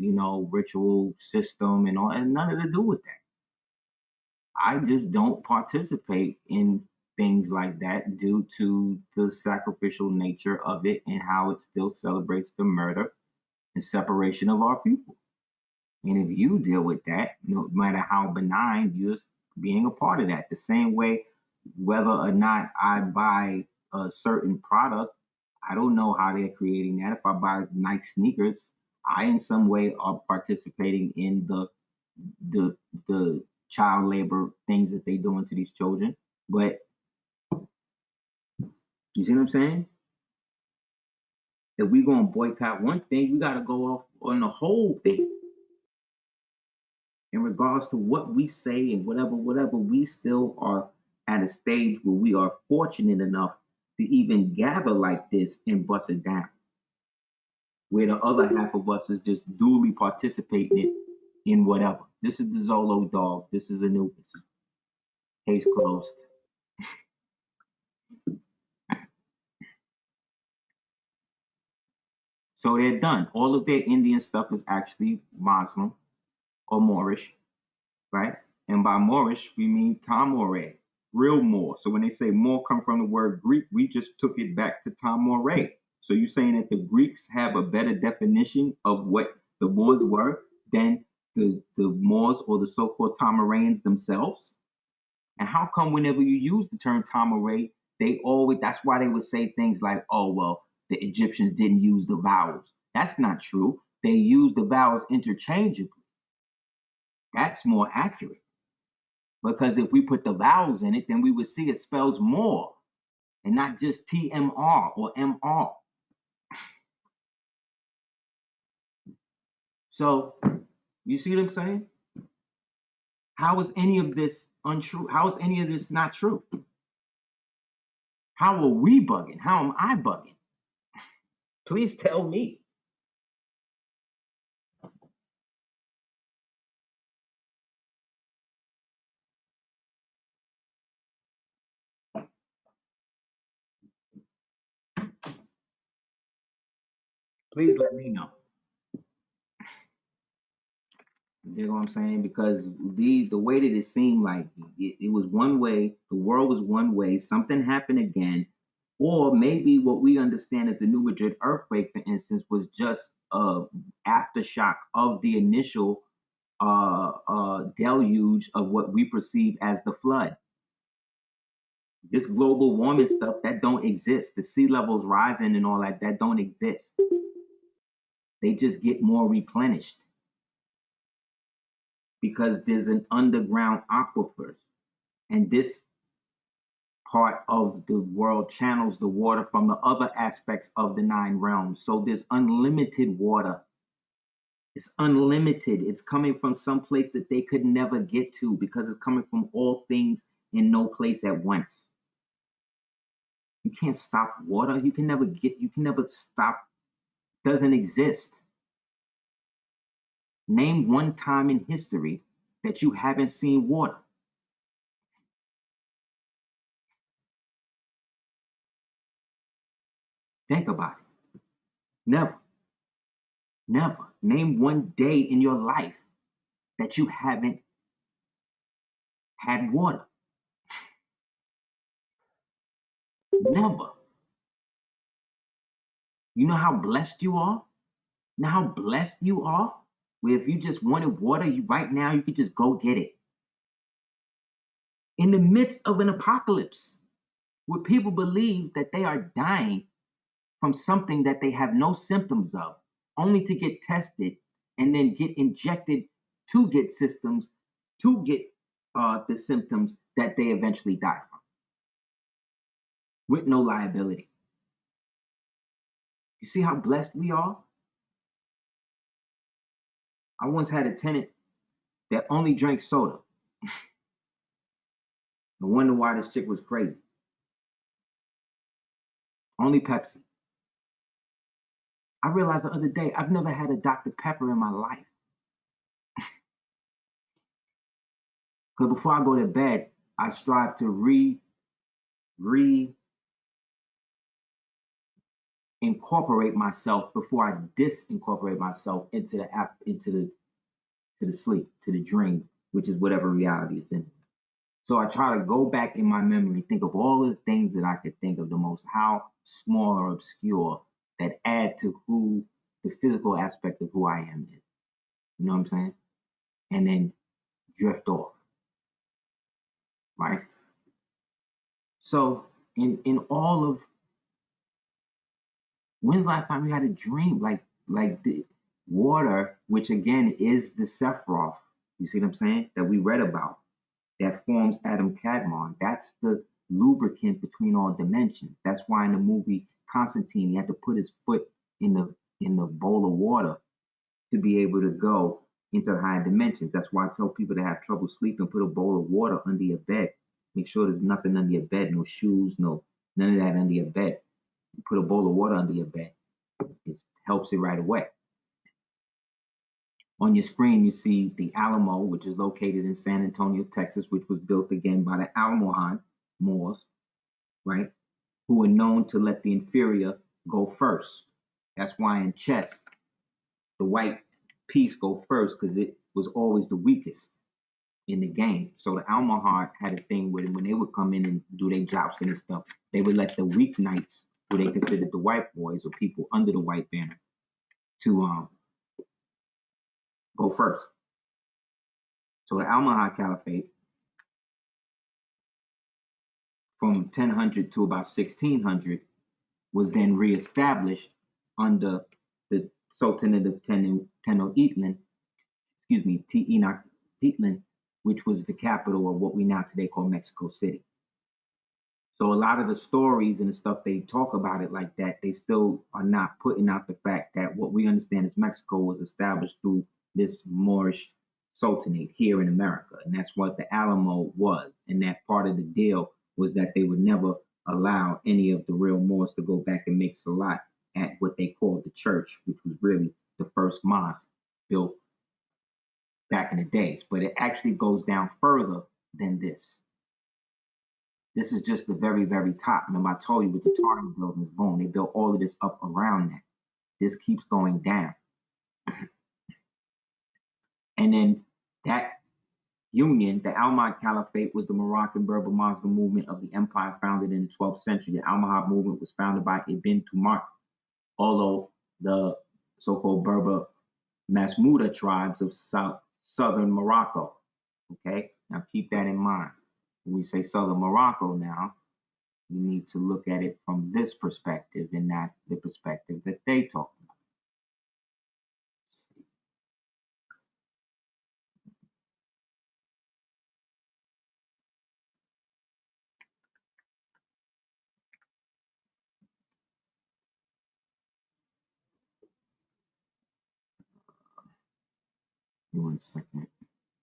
ritual system and all, and nothing to do with that. I just don't participate in things like that due to the sacrificial nature of it and how it still celebrates the murder and separation of our people. And if you deal with that, no matter how benign, you're being a part of that. The same way, whether or not I buy a certain product, I don't know how they're creating that. If I buy Nike sneakers, I in some way are participating in the child labor things that they doing to these children. But you see what I'm saying? If we gonna boycott one thing, we gotta go off on the whole thing. In regards to what we say and whatever, we still are at a stage where we are fortunate enough to even gather like this and bust it down. Where the other half of us is just duly participating in whatever. This is the Zolo dog. This is Anubis. Case closed. So they're done. All of their Indian stuff is actually Muslim or Moorish, right? And by Moorish, we mean Tamore, real Moor. So when they say Moor come from the word Greek, we just took it back to Tamore. So you're saying that the Greeks have a better definition of what the Moors were than the Moors or the so-called Tamaraeans themselves? And how come whenever you use the term Tamaray, that's why they would say things like, oh, well, the Egyptians didn't use the vowels. That's not true. They used the vowels interchangeably. That's more accurate. Because if we put the vowels in it, then we would see it spells more and not just TMR or MR. So, you see what I'm saying? How is any of this untrue? How is any of this not true? How are we bugging? How am I bugging? Please tell me. Please let me know. You know what I'm saying? Because the way that it seemed like it was one way, the world was one way, something happened again, or maybe what we understand as the New Madrid earthquake, for instance, was just a aftershock of the initial deluge of what we perceive as the flood. This global warming stuff that don't exist. The sea levels rising and all that don't exist. They just get more replenished because there's an underground aquifers, and this part of the world channels the water from the other aspects of the 9 realms. So there's unlimited water. It's unlimited. It's coming from some place that they could never get to because it's coming from all things in no place at once. You can't stop water. You can never stop. Doesn't exist. Name one time in history that you haven't seen water. Think about it. Never. Never. Name one day in your life that you haven't had water. Never. You know how blessed you are? You know how blessed you are? Where if you just wanted water, right now you could just go get it. In the midst of an apocalypse, where people believe that they are dying from something that they have no symptoms of, only to get tested and then get injected to get systems to get the symptoms that they eventually die from, with no liability. You see how blessed we are? I once had a tenant that only drank soda. No wonder why this chick was crazy. Only Pepsi. I realized the other day I've never had a Dr. Pepper in my life. Because before I go to bed, I strive to incorporate myself before I disincorporate myself into the sleep, to the dream, which is whatever reality is in. So I try to go back in my memory, think of all the things that I could think of, the most how small or obscure that add to who the physical aspect of who I am is. You know what I'm saying? And then drift off. Right? So in all of, when's the last time you had a dream like the water, which again is the Sephiroth, you see what I'm saying, that we read about, that forms Adam Kadmon. That's the lubricant between all dimensions. That's why in the movie Constantine, he had to put his foot in the bowl of water to be able to go into the higher dimensions. That's why I tell people that have trouble sleeping, put a bowl of water under your bed. Make sure there's nothing under your bed, no shoes, none of that under your bed. You put a bowl of water under your bed. It helps it right away. On your screen, you see the Alamo, which is located in San Antonio, Texas, which was built again by the Alamo Moors, right? Who were known to let the inferior go first. That's why in chess, the white piece go first because it was always the weakest in the game. So the Almohad had a thing with it when they would come in and do their jousting and stuff. They would let the weak knights, who they considered the white boys or people under the white banner, to go first. So the Almohad Caliphate from 1000 to about 1600 was then reestablished under the Sultanate of Tenochtitlan, Tenochtitlan, which was the capital of what we now today call Mexico City. So a lot of the stories and the stuff they talk about it like that, they still are not putting out the fact that what we understand as Mexico was established through this Moorish Sultanate here in America. And that's what the Alamo was. And that part of the deal was that they would never allow any of the real Moors to go back and make salat at what they called the church, which was really the first mosque built back in the days. But it actually goes down further than this. This is just the very, very top. Remember, I told you with the Tartan buildings, boom, they built all of this up around that. This keeps going down. And then that union, the Almohad Caliphate, was the Moroccan Berber Muslim movement of the empire founded in the 12th century. The Almohad movement was founded by Ibn Tumar, although the so-called Berber Masmuda tribes of southern Morocco. Okay, now keep that in mind. When we say southern Morocco now, we need to look at it from this perspective and not the perspective that they talk about. Give me 1 second.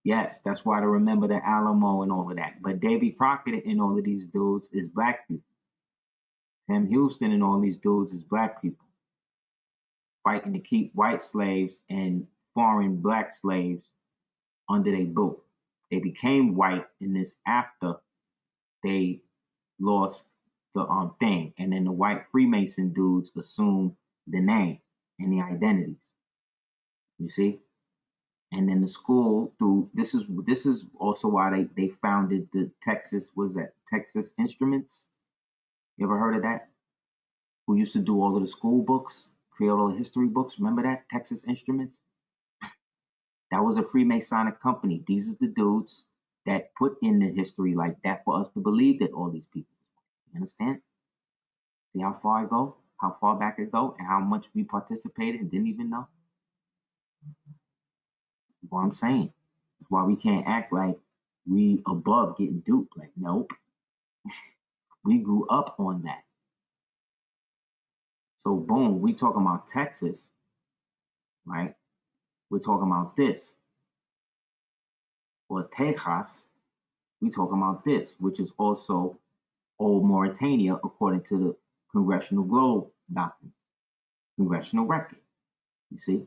Yes, that's why to remember the Alamo and all of that. But Davy Crockett and all of these dudes is black people. Sam Houston and all these dudes is black people fighting to keep white slaves and foreign black slaves under their boot. They became white in this after they lost the thing, and then the white Freemason dudes assumed the name and the identities. You see, and then the school through this is also why they founded the Texas, was that Texas Instruments? You ever heard of that? Who used to do all of the school books, create all the history books? Remember that Texas Instruments? That was a Freemasonic company. These are the dudes that put in the history like that for us to believe that all these people. You understand? See how far I go? How far back I go? And how much we participated and didn't even know? That's what I'm saying. That's why we can't act like we above getting duped. Like, nope. We grew up on that. So boom, we talking about Texas, right? We're talking about this. Or Texas, we talking about this, which is also old Mauritania according to the Congressional Globe document, Congressional record. You see?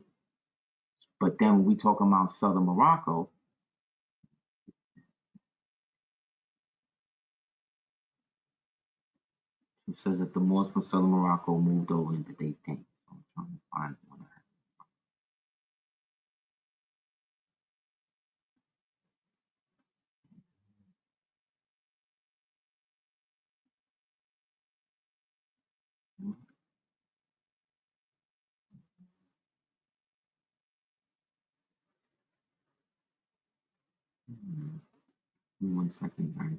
But then when we talking about southern Morocco, it says that the Moors from southern Morocco moved over into their thing. So I'm trying to find one. Give me 1 second, guys.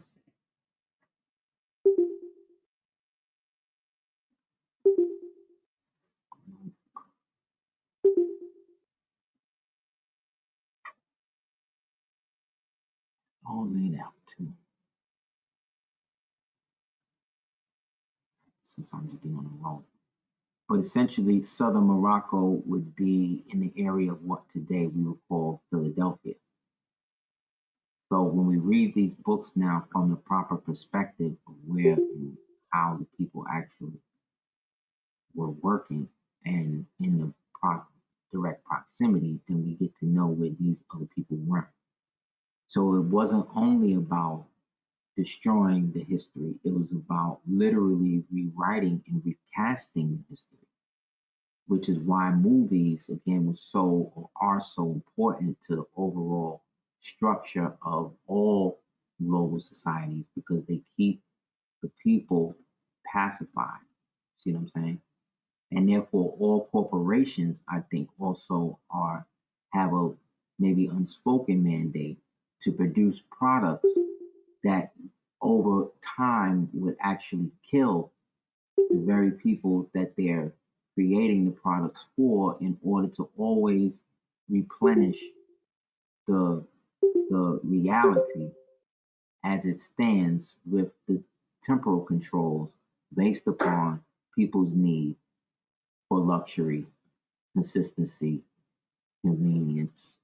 All laid out too. Sometimes you get on the roll. But essentially, southern Morocco would be in the area of what today we would call Philadelphia. So when we read these books now from the proper perspective of where and how the people actually were working and in the direct proximity, then we get to know where these other people were. So it wasn't only about destroying the history, it was about literally rewriting and recasting the history, which is why movies, again, was so or are so important to the overall structure of all global societies, because they keep the people pacified. See what I'm saying? And therefore, all corporations, I think, also have a maybe unspoken mandate to produce products that over time would actually kill the very people that they're creating the products for in order to always replenish the reality as it stands with the temporal controls based upon people's need for luxury, consistency, convenience.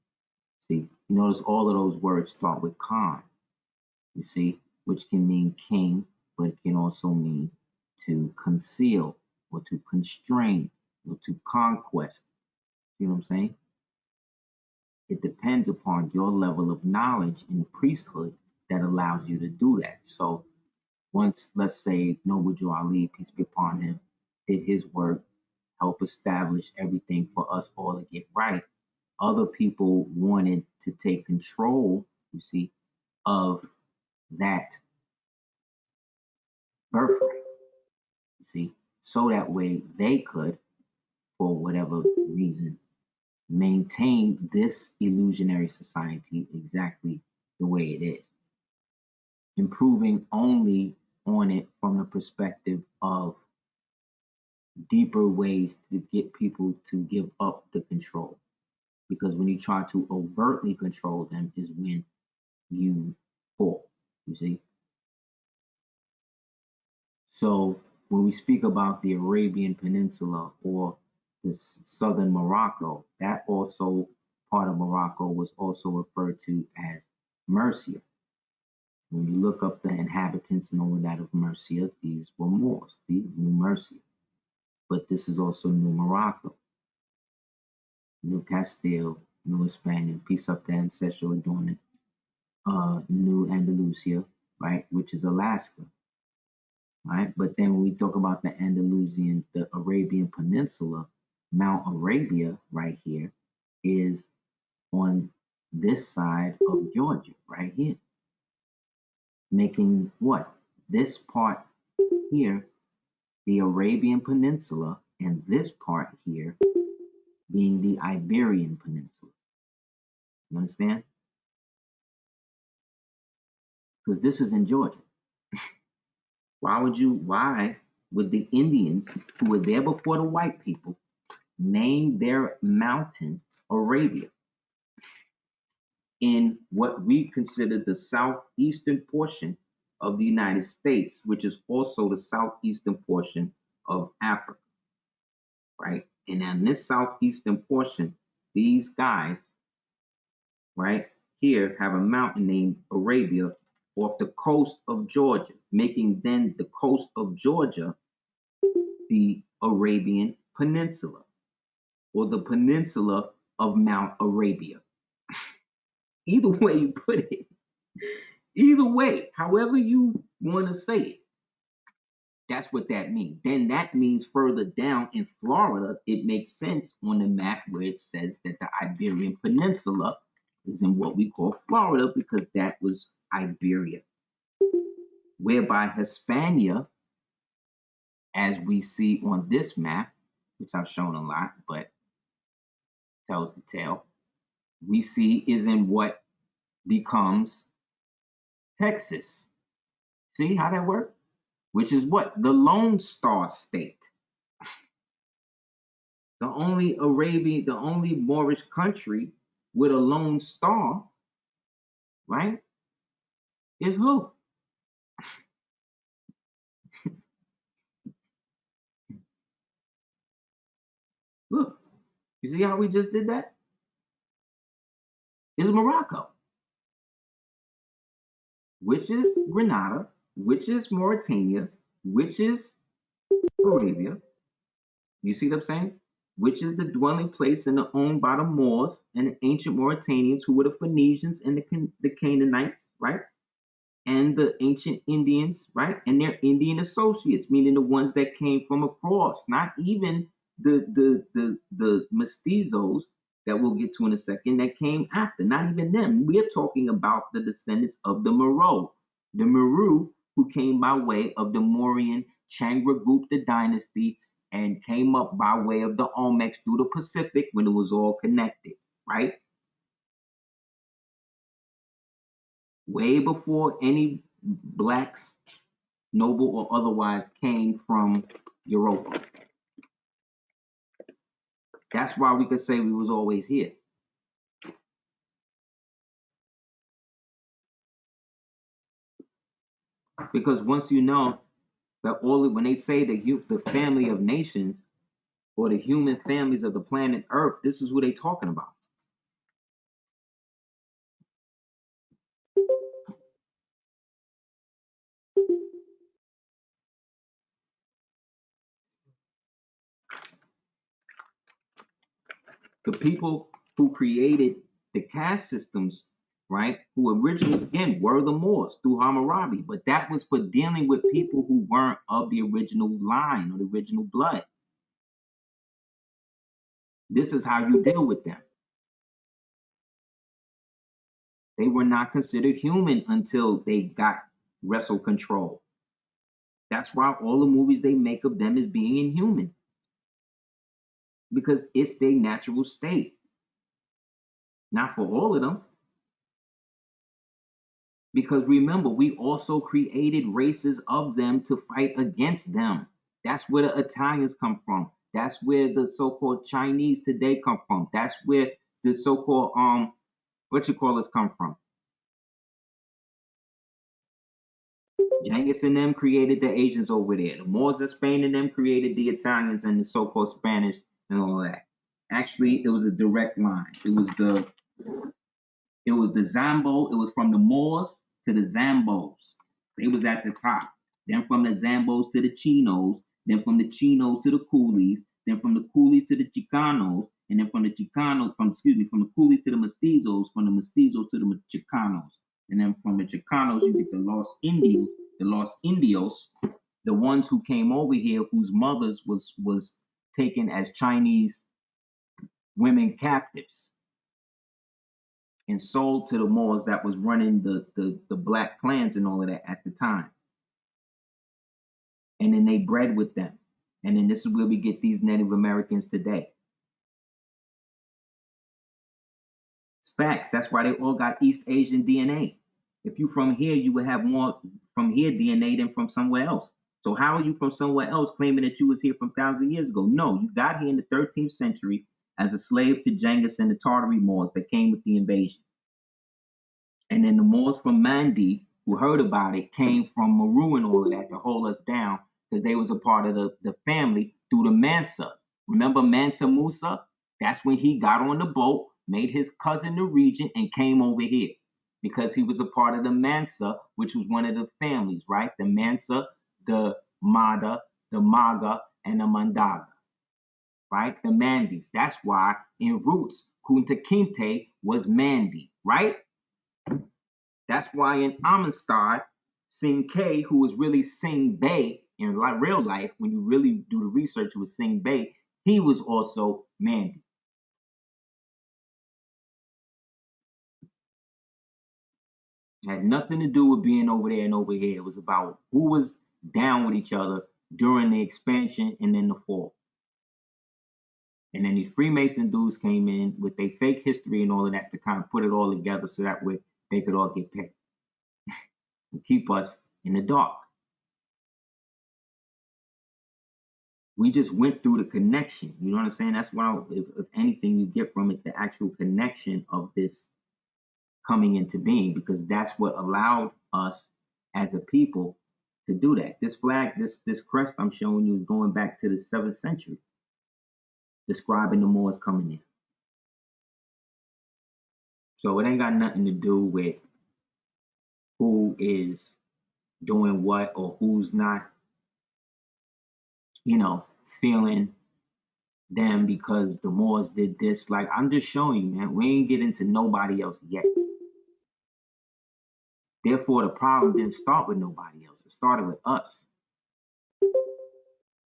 See, you notice all of those words start with con, you see, which can mean king, but it can also mean to conceal or to constrain or to conquest. You know what I'm saying? It depends upon your level of knowledge in the priesthood that allows you to do that. So once, let's say, Noble Joe Ali, peace be upon him, did his work, help establish everything for us all to get right, other people wanted to take control, you see, of that birthright, you see, so that way they could, for whatever reason, maintain this illusionary society exactly the way it is, improving only on it from the perspective of deeper ways to get people to give up the control. Because when you try to overtly control them is when you fall, you see. So when we speak about the Arabian Peninsula or the southern Morocco, that also part of Morocco was also referred to as Mercia. When you look up the inhabitants and all of that of Mercia, these were Moors, see, New Mercia. But this is also New Morocco, New Castile, New Hispania, peace up the ancestral adornment, New Andalusia, right, which is Alaska, right? But then when we talk about the Andalusian, the Arabian Peninsula, Mount Arabia right here is on this side of Georgia, right here, making what? This part here, the Arabian Peninsula, and this part here being the Iberian Peninsula. You understand? Because this is in Georgia. Why would the Indians who were there before the white people name their mountain Arabia in what we consider the southeastern portion of the United States, which is also the southeastern portion of Africa, right? And in this southeastern portion, these guys, right here, have a mountain named Arabia off the coast of Georgia, making then the coast of Georgia the Arabian Peninsula, or the peninsula of Mount Arabia. Either way you put it, either way, however you want to say it, that's what that means. Then that means further down in Florida, it makes sense on the map where it says that the Iberian Peninsula is in what we call Florida, because that was Iberia. Whereby Hispania, as we see on this map, which I've shown a lot, but tells the tale, we see is in what becomes Texas. See how that works? Which is what? The Lone Star State. The only Moorish country with a lone star, right, is who? Look, you see how we just did that? It's Morocco, which is Grenada, which is Mauritania, which is Arabia. You see what I'm saying? Which is the dwelling place and owned by the Moors and the ancient Mauritanians, who were the Phoenicians and the Canaanites, right? And the ancient Indians, right? And their Indian associates, meaning the ones that came from across, not even the mestizos that we'll get to in a second that came after, not even them. We're talking about the descendants of the Meru, who came by way of the Mauryan Chandragupta dynasty and came up by way of the Olmecs through the Pacific when it was all connected, right? Way before any blacks, noble or otherwise, came from Europa. That's why we could say we was always here. Because once you know that when they say the family of nations or the human families of the planet Earth, this is what they talking about. The people who created the caste systems, right, who originally, again, were the Moors through Hammurabi, but that was for dealing with people who weren't of the original line or the original blood. This is how you deal with them. They were not considered human until they got wrestle control. That's why all the movies they make of them is being inhuman, because it's their natural state. Not for all of them. Because remember, we also created races of them to fight against them. That's where the Italians come from. That's where the so-called Chinese today come from. That's where the so-called come from. Genghis and them created the Asians over there. The Moors of Spain and them created the Italians and the so-called Spanish and all that. Actually, it was a direct line. It was the Zambo. It was from the Moors to the Zambos. They was at the top. Then from the Zambos to the Chinos. Then from the Chinos to the Coolies. Then from the Coolies to the Chicanos. And then from the Coolies to the Mestizos. From the Mestizos to the Chicanos. And then from the Chicanos, you get the Los Indios, the ones who came over here, whose mothers was taken as Chinese women captives and sold to the Moors that was running the black clans and all of that at the time. And then they bred with them. And then this is where we get these Native Americans today. It's facts. That's why they all got East Asian DNA. If you from here, you would have more from here DNA than from somewhere else. So how are you from somewhere else claiming that you was here from 1,000 years ago? No, you got here in the 13th century as a slave to Genghis and the Tartary Moors that came with the invasion. And then the Moors from Mandi, who heard about it, came from Meru and all of that to hold us down because they was a part of the family through the Mansa. Remember Mansa Musa? That's when he got on the boat, made his cousin the regent, and came over here because he was a part of the Mansa, which was one of the families, right? The Mansa, the Mada, the Maga, and the Mandaga, right? The Mandis. That's why in roots, Kunta Kinte was Mandi, right? That's why in Amistad, Sing K, who was really Sing Bay in real life, when you really do the research, it was Sing Bay, he was also Mandi. It had nothing to do with being over there and over here. It was about who was down with each other during the expansion and then the fall. And then these Freemason dudes came in with their fake history and all of that to kind of put it all together so that way they could all get picked and keep us in the dark. We just went through the connection. You know what I'm saying? That's why, if anything, you get from it the actual connection of this coming into being, because that's what allowed us as a people to do that. This flag, this crest I'm showing you is going back to the 7th century, describing the Moors coming in. So it ain't got nothing to do with who is doing what or who's not, feeling them because the Moors did this. Like, I'm just showing you, man, we ain't get into nobody else yet. Therefore, the problem didn't start with nobody else. It started with us.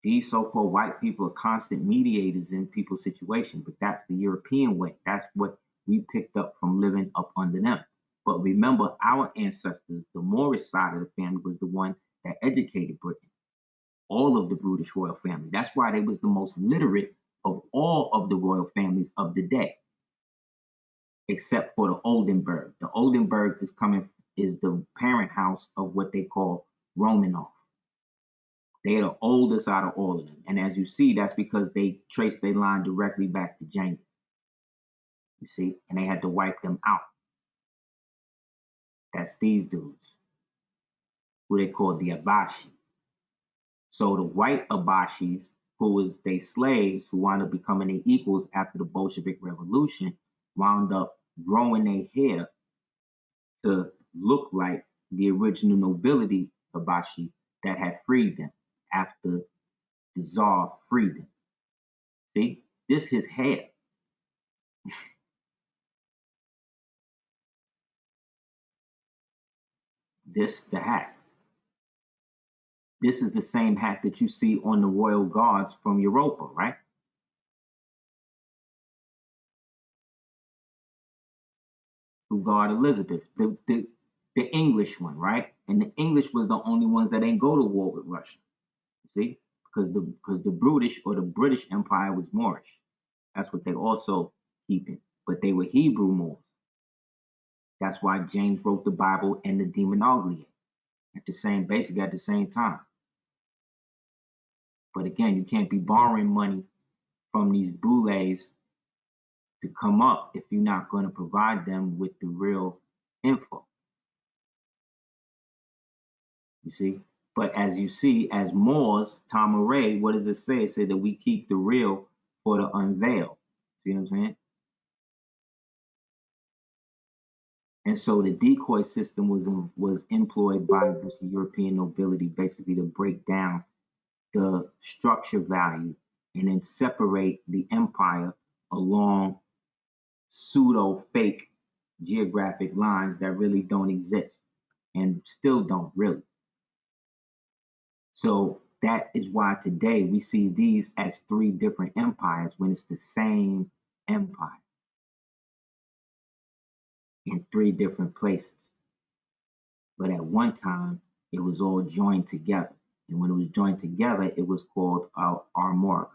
These so-called white people are constant mediators in people's situations, but that's the European way. That's what we picked up from living up under them. But remember, our ancestors, the Moorish side of the family, was the one that educated Britain. All of the British royal family. That's why they was the most literate of all of the royal families of the day, except for the Oldenburg. The Oldenburg is coming is the parent house of what they call Romanov. They are the oldest out of all of them. And as you see, that's because they trace their line directly back to Genghis. You see? And they had to wipe them out. That's these dudes, who they call the Abashi. So the white Abashis, who was they slaves who wound up becoming their equals after the Bolshevik Revolution, wound up growing their hair to look like the original nobility Abashi that had freed them after the Tsar freed them. See, this his hair. This the hat. This is the same hat that you see on the royal guards from Europa, right? Who guard Elizabeth, the English one, right? And the English was the only ones that ain't go to war with Russia. You see, because the British or the British Empire was Moorish. That's what they also keeping, but they were Hebrew Moors. That's why James wrote the Bible and the Demonology basically at the same time. But again, you can't be borrowing money from these boulets to come up if you're not going to provide them with the real info. You see? But as you see, as Moors, Tom Array, what does it say? It said that we keep the real for the unveiled. See what I'm saying? And so the decoy system was employed by this European nobility basically to break down the structure value and then separate the empire along pseudo fake geographic lines that really don't exist and still don't really. So that is why today we see these as three different empires when it's the same empire in three different places. But at one time, it was all joined together. And when it was joined together, it was called Armorica,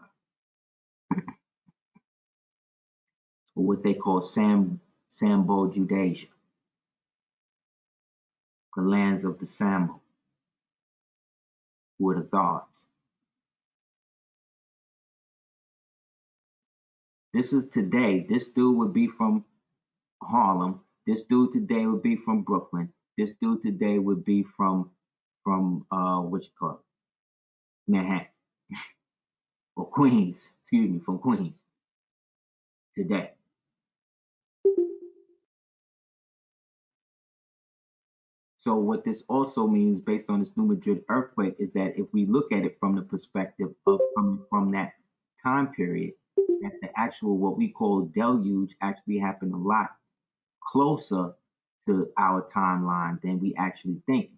or what they call Sambo Judasia, the lands of the Sambo, who are the gods. This is today. This dude would be from Harlem. This dude today would be from Brooklyn. This dude today would be from what you call it? Manhattan. Or Queens. Excuse me, from Queens. Today. So what this also means, based on this New Madrid earthquake, is that if we look at it from the perspective of coming from that time period, that the actual what we call deluge actually happened a lot closer to our timeline than we actually think.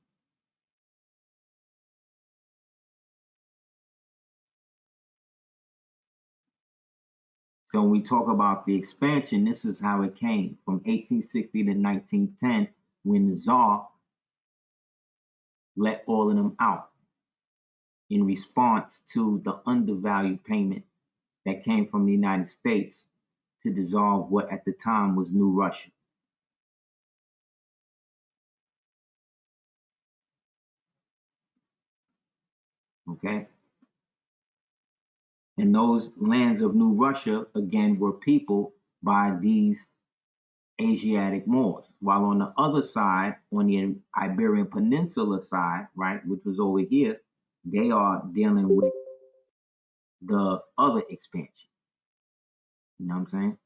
So when we talk about the expansion, this is how it came from 1860 to 1910, when the Tsar let all of them out in response to the undervalued payment that came from the United States to dissolve what at the time was New Russia. Okay? And those lands of New Russia, again, were peopled by these Asiatic Moors. While on the other side, on the Iberian Peninsula side, right, which was over here, they are dealing with the other expansion. You know what I'm saying?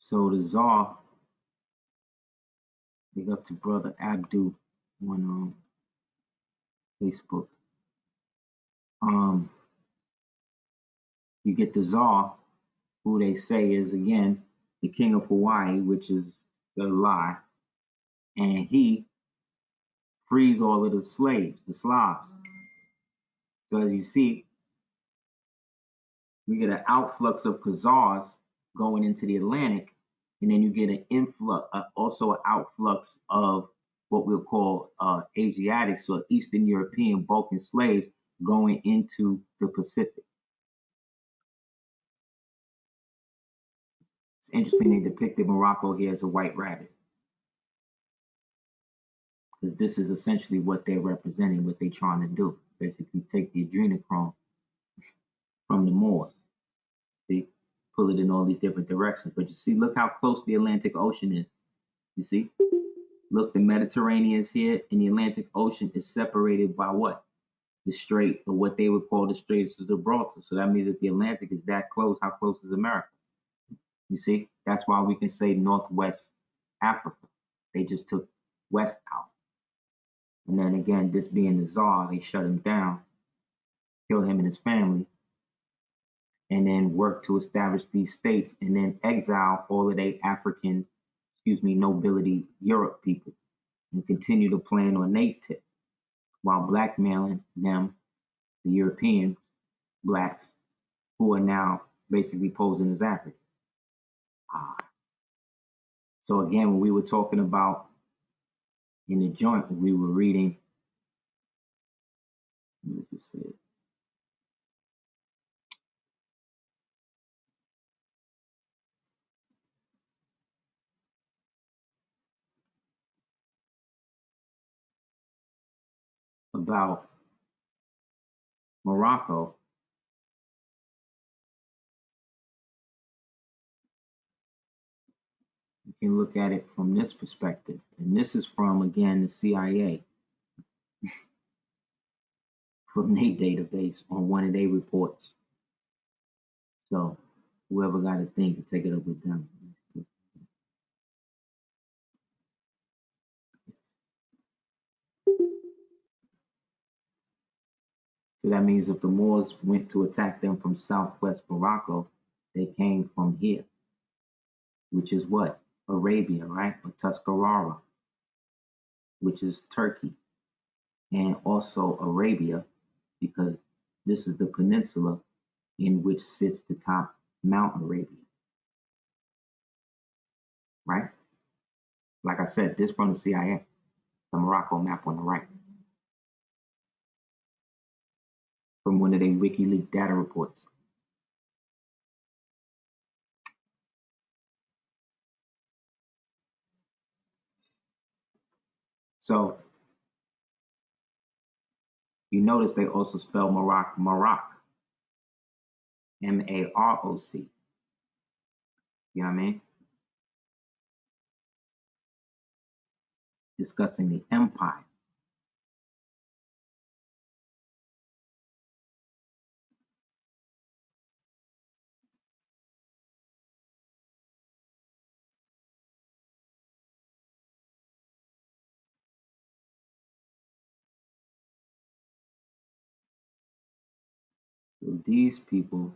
So the Tsar, big up to brother Abdu on Facebook. You get the Tsar, who they say is again the king of Hawaii, which is a lie, and he frees all of the slaves, the Slavs. So as you see, we get an outflux of Khazars going into the Atlantic and then you get an influx, also an outflux of what we'll call Asiatics or Eastern European Balkan slaves going into the Pacific. It's interesting they depicted Morocco here as a white rabbit, because this is essentially what they're representing, what they're trying to do. Basically take the adrenochrome from the Moors. See, pull it in all these different directions. But you see, look how close the Atlantic Ocean is. You see? Look, the Mediterranean is here, and the Atlantic Ocean is separated by what? The Strait, or what they would call the Straits of Gibraltar. So that means that the Atlantic is that close. How close is America? You see? That's why we can say Northwest Africa. They just took West out. And then again, this being the Tsar, they shut him down, killed him and his family, and then worked to establish these states, and then exile all of the African, nobility Europe people, and continue to plan on native, while blackmailing them, the European blacks, who are now basically posing as Africans. So again, when we were talking about in the joint, when we were reading, what does it say? About Morocco, you can look at it from this perspective. And this is from, again, the CIA, from their database on one of their reports. So whoever got a thing can take it up with them. So that means if the Moors went to attack them from southwest Morocco, they came from here, which is what? Arabia, right? Or Tuscarora, which is Turkey. And also Arabia, because this is the peninsula in which sits the top Mount Arabia. Right? Like I said, this from the CIA, the Morocco map on the right. From one of their WikiLeaks data reports. So you notice they also spell Maroc, M-A-R-O-C. You know what I mean? Discussing the empire. So these people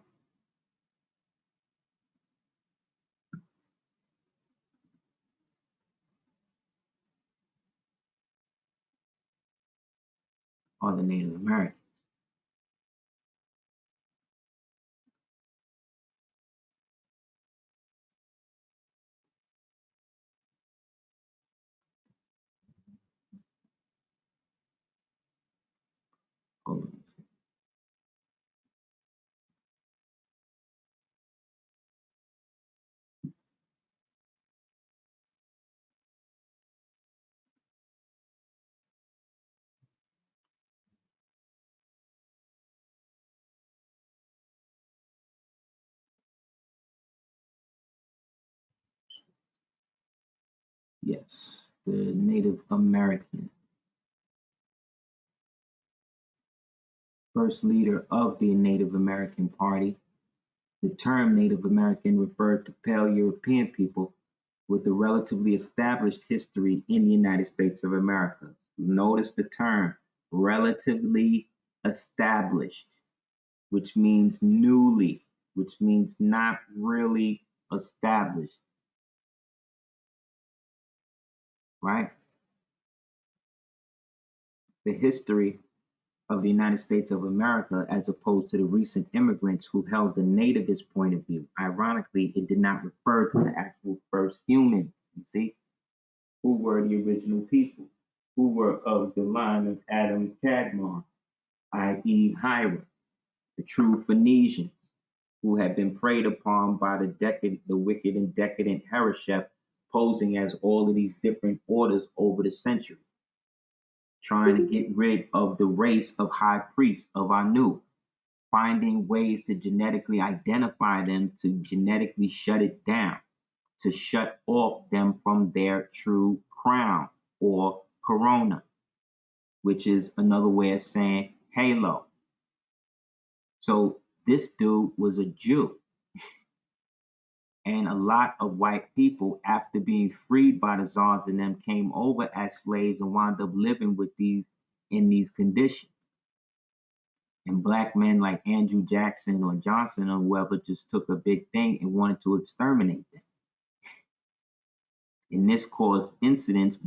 are the Native Americans. Hold on. Yes, the Native American. First leader of the Native American Party. The term Native American referred to pale European people with a relatively established history in the United States of America. Notice the term relatively established, which means newly, which means not really established, right? The history of the United States of America, as opposed to the recent immigrants who held the nativist point of view. Ironically, it did not refer to the actual first humans, you see, who were the original people, who were of the line of Adam Kadmon, i.e. Hiram, the true Phoenicians, who had been preyed upon by the wicked and decadent Hereshef, posing as all of these different orders over the century, trying to get rid of the race of high priests of Anu, finding ways to genetically identify them, to genetically shut it down, to shut off them from their true crown or corona, which is another way of saying halo. So this dude was a Jew. And a lot of white people, after being freed by the czars and them, came over as slaves and wound up living with these in these conditions. And black men like Andrew Jackson or Johnson or whoever just took a big thing and wanted to exterminate them. And this caused incidents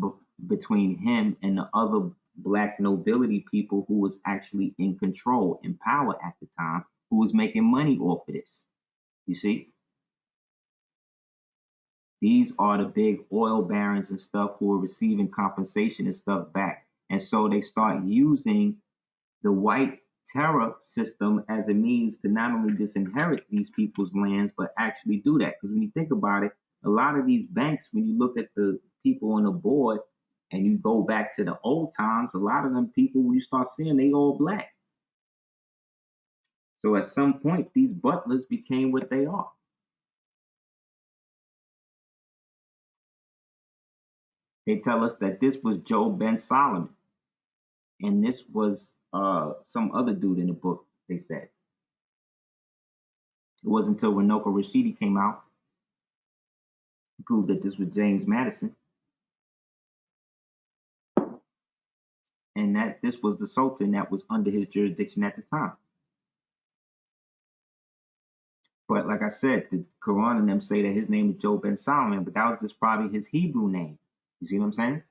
between him and the other black nobility people who was actually in control, in power at the time, who was making money off of this. You see? These are the big oil barons and stuff who are receiving compensation and stuff back. And so they start using the white terror system as a means to not only disinherit these people's lands, but actually do that. Because when you think about it, a lot of these banks, when you look at the people on the board and you go back to the old times, a lot of them people, when you start seeing, they all black. So at some point, these butlers became what they are. They tell us that this was Joe Ben Solomon, and this was some other dude in the book, they said. It wasn't until Runoko Rashidi came out to prove that this was James Madison, and that this was the Sultan that was under his jurisdiction at the time. But like I said, the Quran and them say that his name was Joe Ben Solomon, but that was just probably his Hebrew name. You see what I'm saying?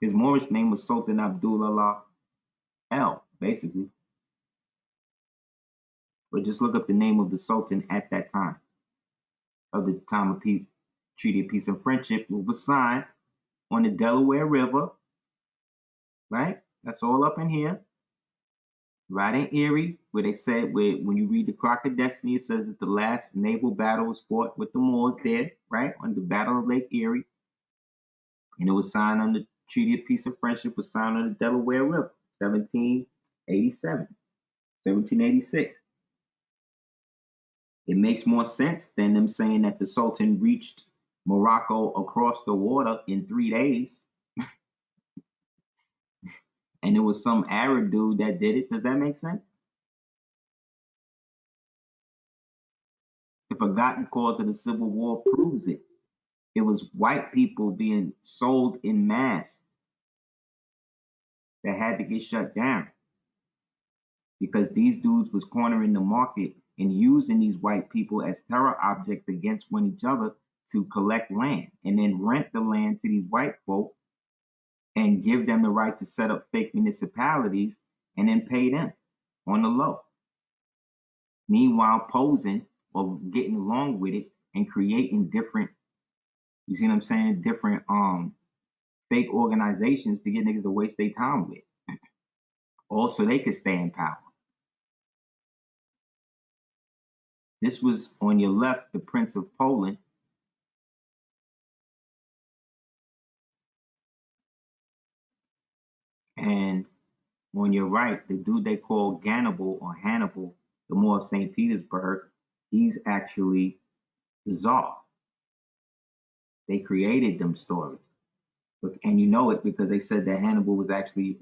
His Moorish name was Sultan Abdullah El, basically. But just look up the name of the Sultan at that time, of the time of peace, Treaty of Peace and Friendship, which was signed on the Delaware River, right? That's all up in here. Right in Erie, where they said, when you read the Clock of Destiny, it says that the last naval battle was fought with the Moors there, right? On the Battle of Lake Erie. And it was signed on the Treaty of Peace and Friendship, was signed on the Delaware River, 1787, 1786. It makes more sense than them saying that the Sultan reached Morocco across the water in 3 days. And it was some Arab dude that did it. Does that make sense? The forgotten cause of the Civil War proves it. It was white people being sold in mass that had to get shut down because these dudes was cornering the market and using these white people as terror objects against one each other to collect land and then rent the land to these white folk and give them the right to set up fake municipalities and then pay them on the low. Meanwhile, posing or getting along with it and creating different, you see what I'm saying, different fake organizations to get niggas to waste their time with. Also, they could stay in power. This was on your left, the Prince of Poland. And on your right, the dude they call Hannibal or Hannibal, the Moor of St. Petersburg, he's actually the Tsar. They created them stories. And you know it because they said that Hannibal was actually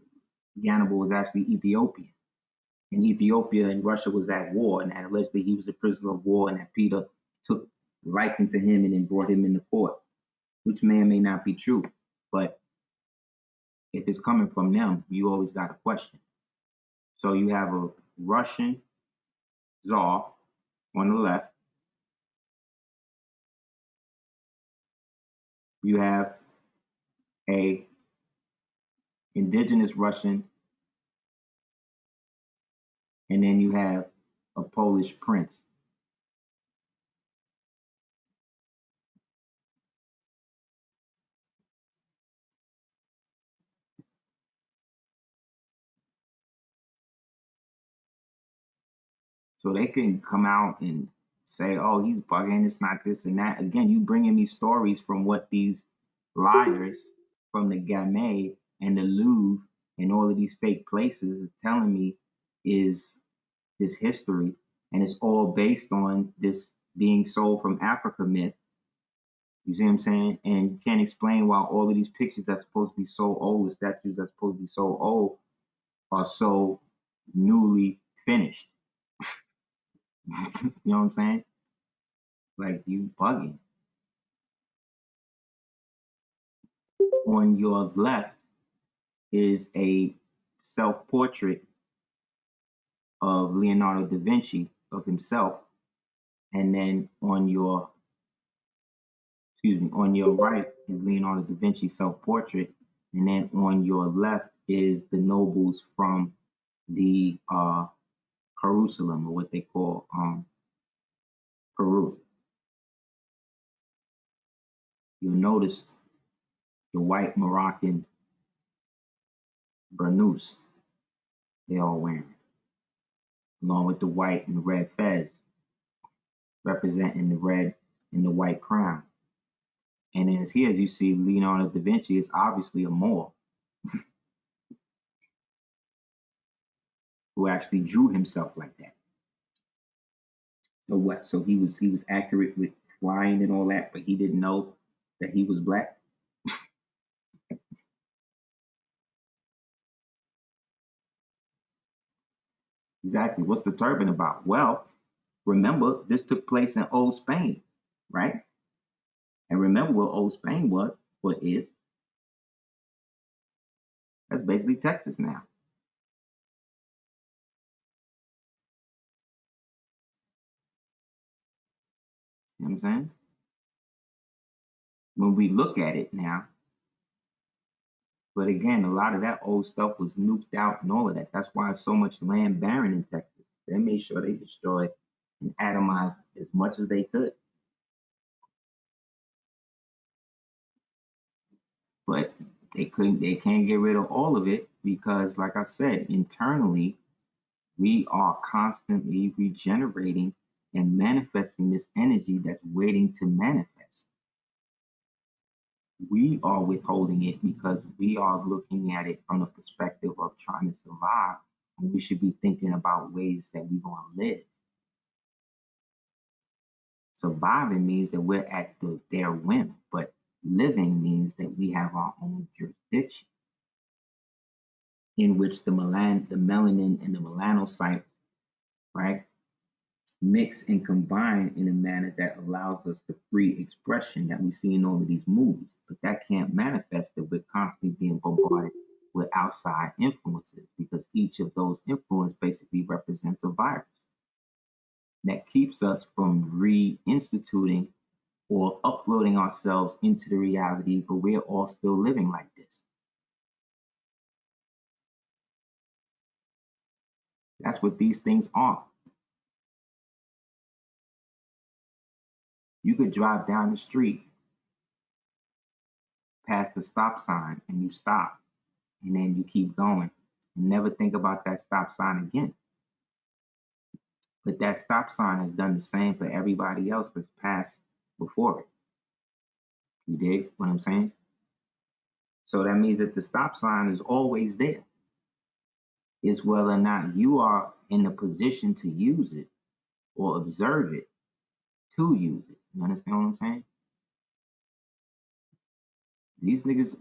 Ethiopian. And Ethiopia and Russia was at war, and that allegedly he was a prisoner of war, and that Peter took liking to him and then brought him into court, which may or may not be true. But if it's coming from them, you always got a question. So you have a Russian Tsar on the left. You have a indigenous Russian, and then you have a Polish prince. So they can come out and say, oh, he's bugging, it's not this and that. Again, you bringing me stories from what these liars from the Gamay and the Louvre and all of these fake places is telling me is this history. And it's all based on this being sold from Africa myth. You see what I'm saying? And you can't explain why all of these pictures that's supposed to be so old, the statues that's supposed to be so old, are so newly finished. You know what I'm saying? Like, you bugging. On your left is a self-portrait of Leonardo da Vinci of himself, and then on your right is Leonardo da Vinci self-portrait, and then on your left is the nobles from the Jerusalem, or what they call Peru. You'll notice the white Moroccan burnous they all wearing, along with the white and the red fez, representing the red and the white crown. And as here, as you see, Leonardo da Vinci is obviously a Moor who actually drew himself like that. So what? So he was accurate with flying and all that, but he didn't know that he was black. Exactly. What's the turban about? Well, remember, this took place in Old Spain, right? And remember what Old Spain was, what is. That's basically Texas now. You know what I'm saying? When we look at it now, but again, a lot of that old stuff was nuked out and all of that. That's why so much land barren in Texas. They made sure they destroyed and atomized as much as they could. But they can't get rid of all of it because, like I said, internally, we are constantly regenerating and manifesting this energy that's waiting to manifest. We are withholding it because we are looking at it from the perspective of trying to survive, and we should be thinking about ways that we're going to live. Surviving means that we're at their whim, but living means that we have our own jurisdiction in which the melanin and the melanocytes, right, mix and combine in a manner that allows us the free expression that we see in all of these movies. But that can't manifest if we're constantly being bombarded with outside influences, because each of those influences basically represents a virus that keeps us from reinstituting or uploading ourselves into the reality, but we're all still living like this. That's what these things are. You could drive down the street past the stop sign and you stop, and then you keep going and never think about that stop sign again. But that stop sign has done the same for everybody else that's passed before it. You dig what I'm saying? So that means that the stop sign is always there. It's whether or not you are in a position to use it or observe it to use it. You understand what I'm saying? These niggas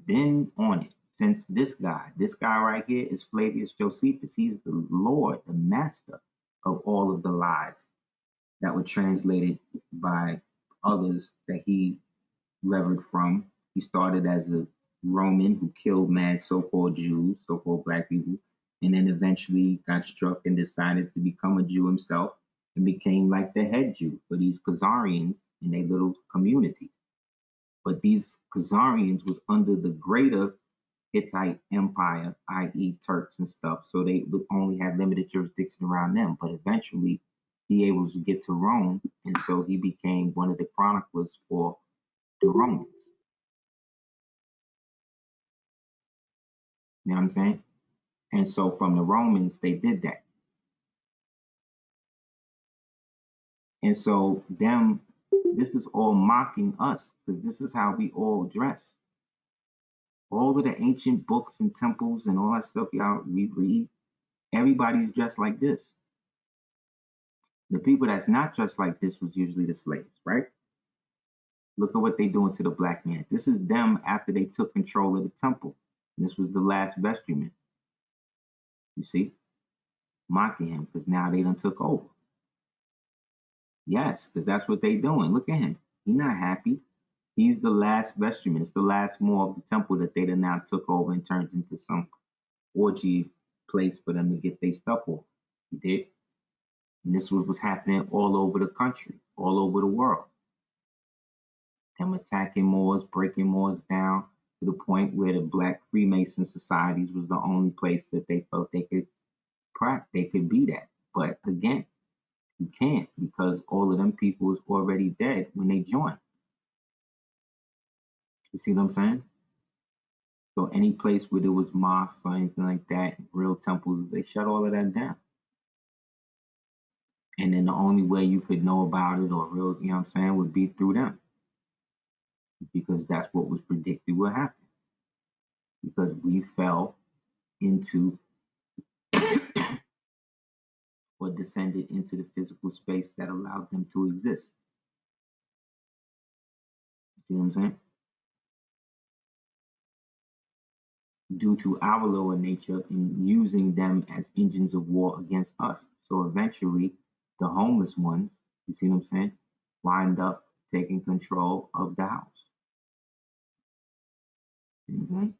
been on it since this guy. This guy right here is Flavius Josephus. He's the Lord, the master of all of the lies that were translated by others that he levered from. He started as a Roman who killed mad so-called Jews, so-called black people, and then eventually got struck and decided to become a Jew himself and became like the head Jew for these Khazarians in their little community. But these Khazarians was under the greater Hittite Empire, i.e. Turks and stuff. So they only had limited jurisdiction around them. But eventually he able to get to Rome, and so he became one of the chroniclers for the Romans. You know what I'm saying? And so from the Romans, they did that. And so this is all mocking us, because this is how we all dress. All of the ancient books and temples and all that stuff y'all we read, everybody's dressed like this. The people that's not dressed like this was usually the slaves, right? Look at what they doing to the black man. This is them after they took control of the temple. And this was the last vestryman. You see? Mocking him, because now they done took over. Yes, because that's what they doing. Look at him. He's not happy. He's the last vestryman. It's the last Moor of the temple that they done now took over and turned into some orgy place for them to get their stuff off. You did? And this was what's happening all over the country, all over the world. Them attacking Moors, breaking Moors down to the point where the black Freemason societies was the only place that they felt they could be that. But again, you can't, because all of them people was already dead when they joined. You see what I'm saying? So any place where there was mosques or anything like that, real temples, they shut all of that down. And then the only way you could know about it or real, you know what I'm saying, would be through them. Because that's what was predicted would happen. Because we fell into or descended into the physical space that allowed them to exist. You know what I'm saying? Due to our lower nature in using them as engines of war against us. So eventually, the homeless ones, you see what I'm saying, wind up taking control of the house. Okay?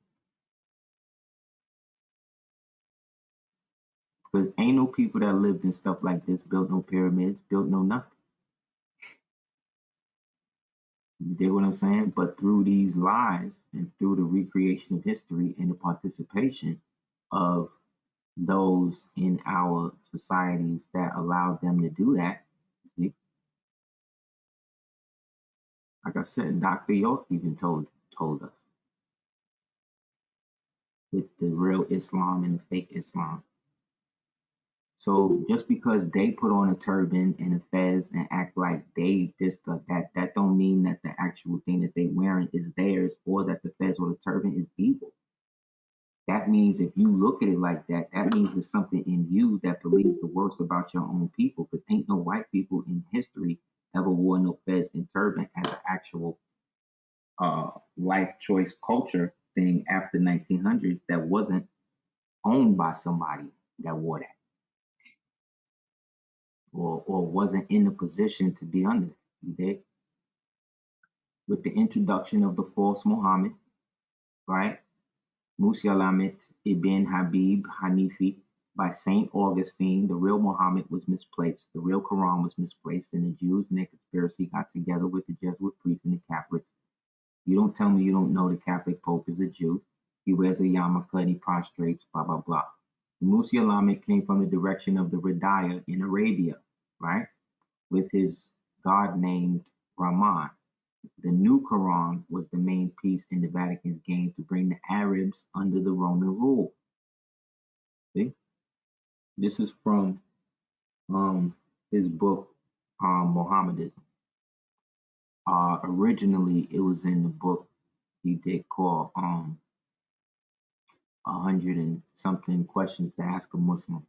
Because ain't no people that lived in stuff like this, built no pyramids, built no nothing. You dig what I'm saying? But through these lies and through the recreation of history and the participation of those in our societies that allowed them to do that, see? Like I said, Dr. York even told us with the real Islam and the fake Islam. So just because they put on a turban and a fez and act like they this that don't mean that the actual thing that they wearing is theirs, or that the fez or the turban is evil. That means if you look at it like that, that means there's something in you that believes the worst about your own people. Because ain't no white people in history ever wore no fez and turban as an actual life choice culture thing after 1900s that wasn't owned by somebody that wore that. Or wasn't in the position to be under it. You dig? With the introduction of the false Muhammad, right? Musalamat ibn Habib Hanifi by St. Augustine, the real Muhammad was misplaced. The real Quran was misplaced, and the Jews and their conspiracy got together with the Jesuit priests and the Catholics. You don't tell me you don't know the Catholic Pope is a Jew. He wears a yarmulke and he prostrates, blah, blah, blah. Musa Lamed came from the direction of the Radaya in Arabia, right? With his God named Rahman. The new Quran was the main piece in the Vatican's game to bring the Arabs under the Roman rule. See? This is from his book, Mohammedism. Originally, it was in the book he did call 100 and something questions to ask a Muslim,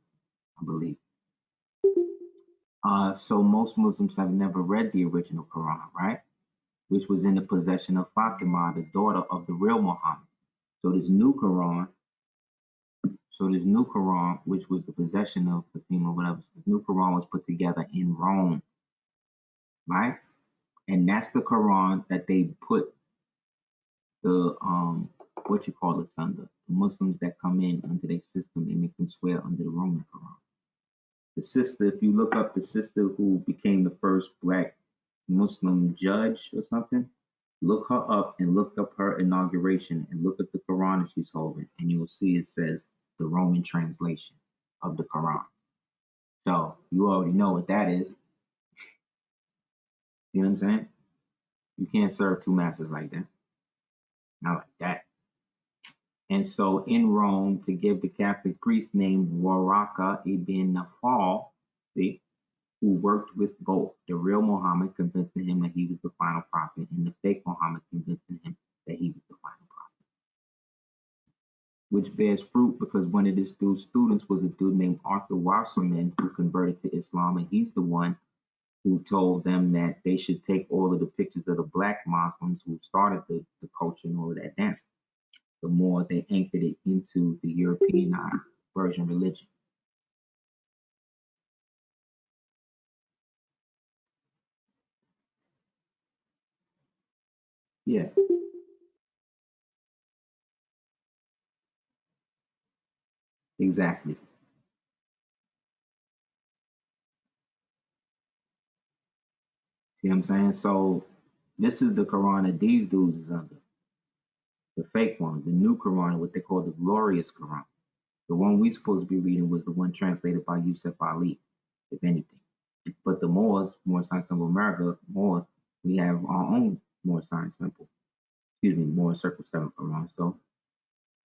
I believe. So most Muslims have never read the original Quran, right? Which was in the possession of Fatima, the daughter of the real Muhammad. So this new Quran, which was the possession of Fatima, whatever, this new Quran was put together in Rome, right? And that's the Quran that they put the what you call it under. The Muslims that come in under their system, they make them swear under the Roman Quran. The sister, if you look up the sister who became the first black Muslim judge or something, Look her up and look up her inauguration and look at the Quran that she's holding, and you'll see it says the Roman translation of the Quran. So you already know what that is. You know what I'm saying? You can't serve two masters like that. Not like that. And so in Rome, to give the Catholic priest named Waraka ibn Nafal, see, who worked with both the real Muhammad, convincing him that he was the final prophet, and the fake Muhammad, convincing him that he was the final prophet. Which bears fruit because one of this dude's students was a dude named Arthur Wasserman who converted to Islam, and he's the one who told them that they should take all of the pictures of the black Muslims who started the culture and all of that dance. The more they anchored it into the Europeanized Persian religion. Yeah, exactly. See what I'm saying? So this is the Quran that these dudes is under. The fake one, the new Quran, what they call the glorious Quran. The one we supposed to be reading was the one translated by Yusuf Ali, if anything. But the Moors, Moorish Ummayad America, Moors, we have our own Moorish Temple. Excuse me, Moorish Circle 7 Quran. So,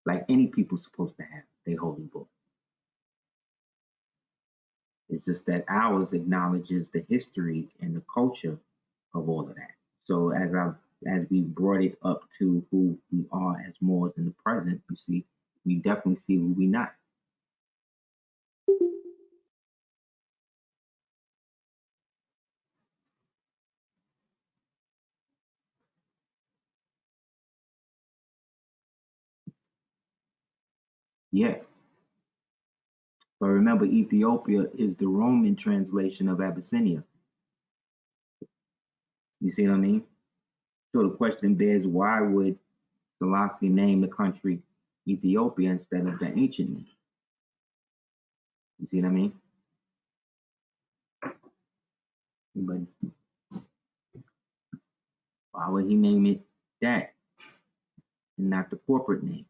like any people supposed to have, they holy book. It's just that ours acknowledges the history and the culture of all of that. So as we brought it up to who we are as Moors in the present, you see, we definitely see who we not. Yeah. But remember, Ethiopia is the Roman translation of Abyssinia. You see what I mean? So the question bears, why would Selassie name the country Ethiopia instead of the ancient name? You see what I mean? But why would he name it that and not the corporate name?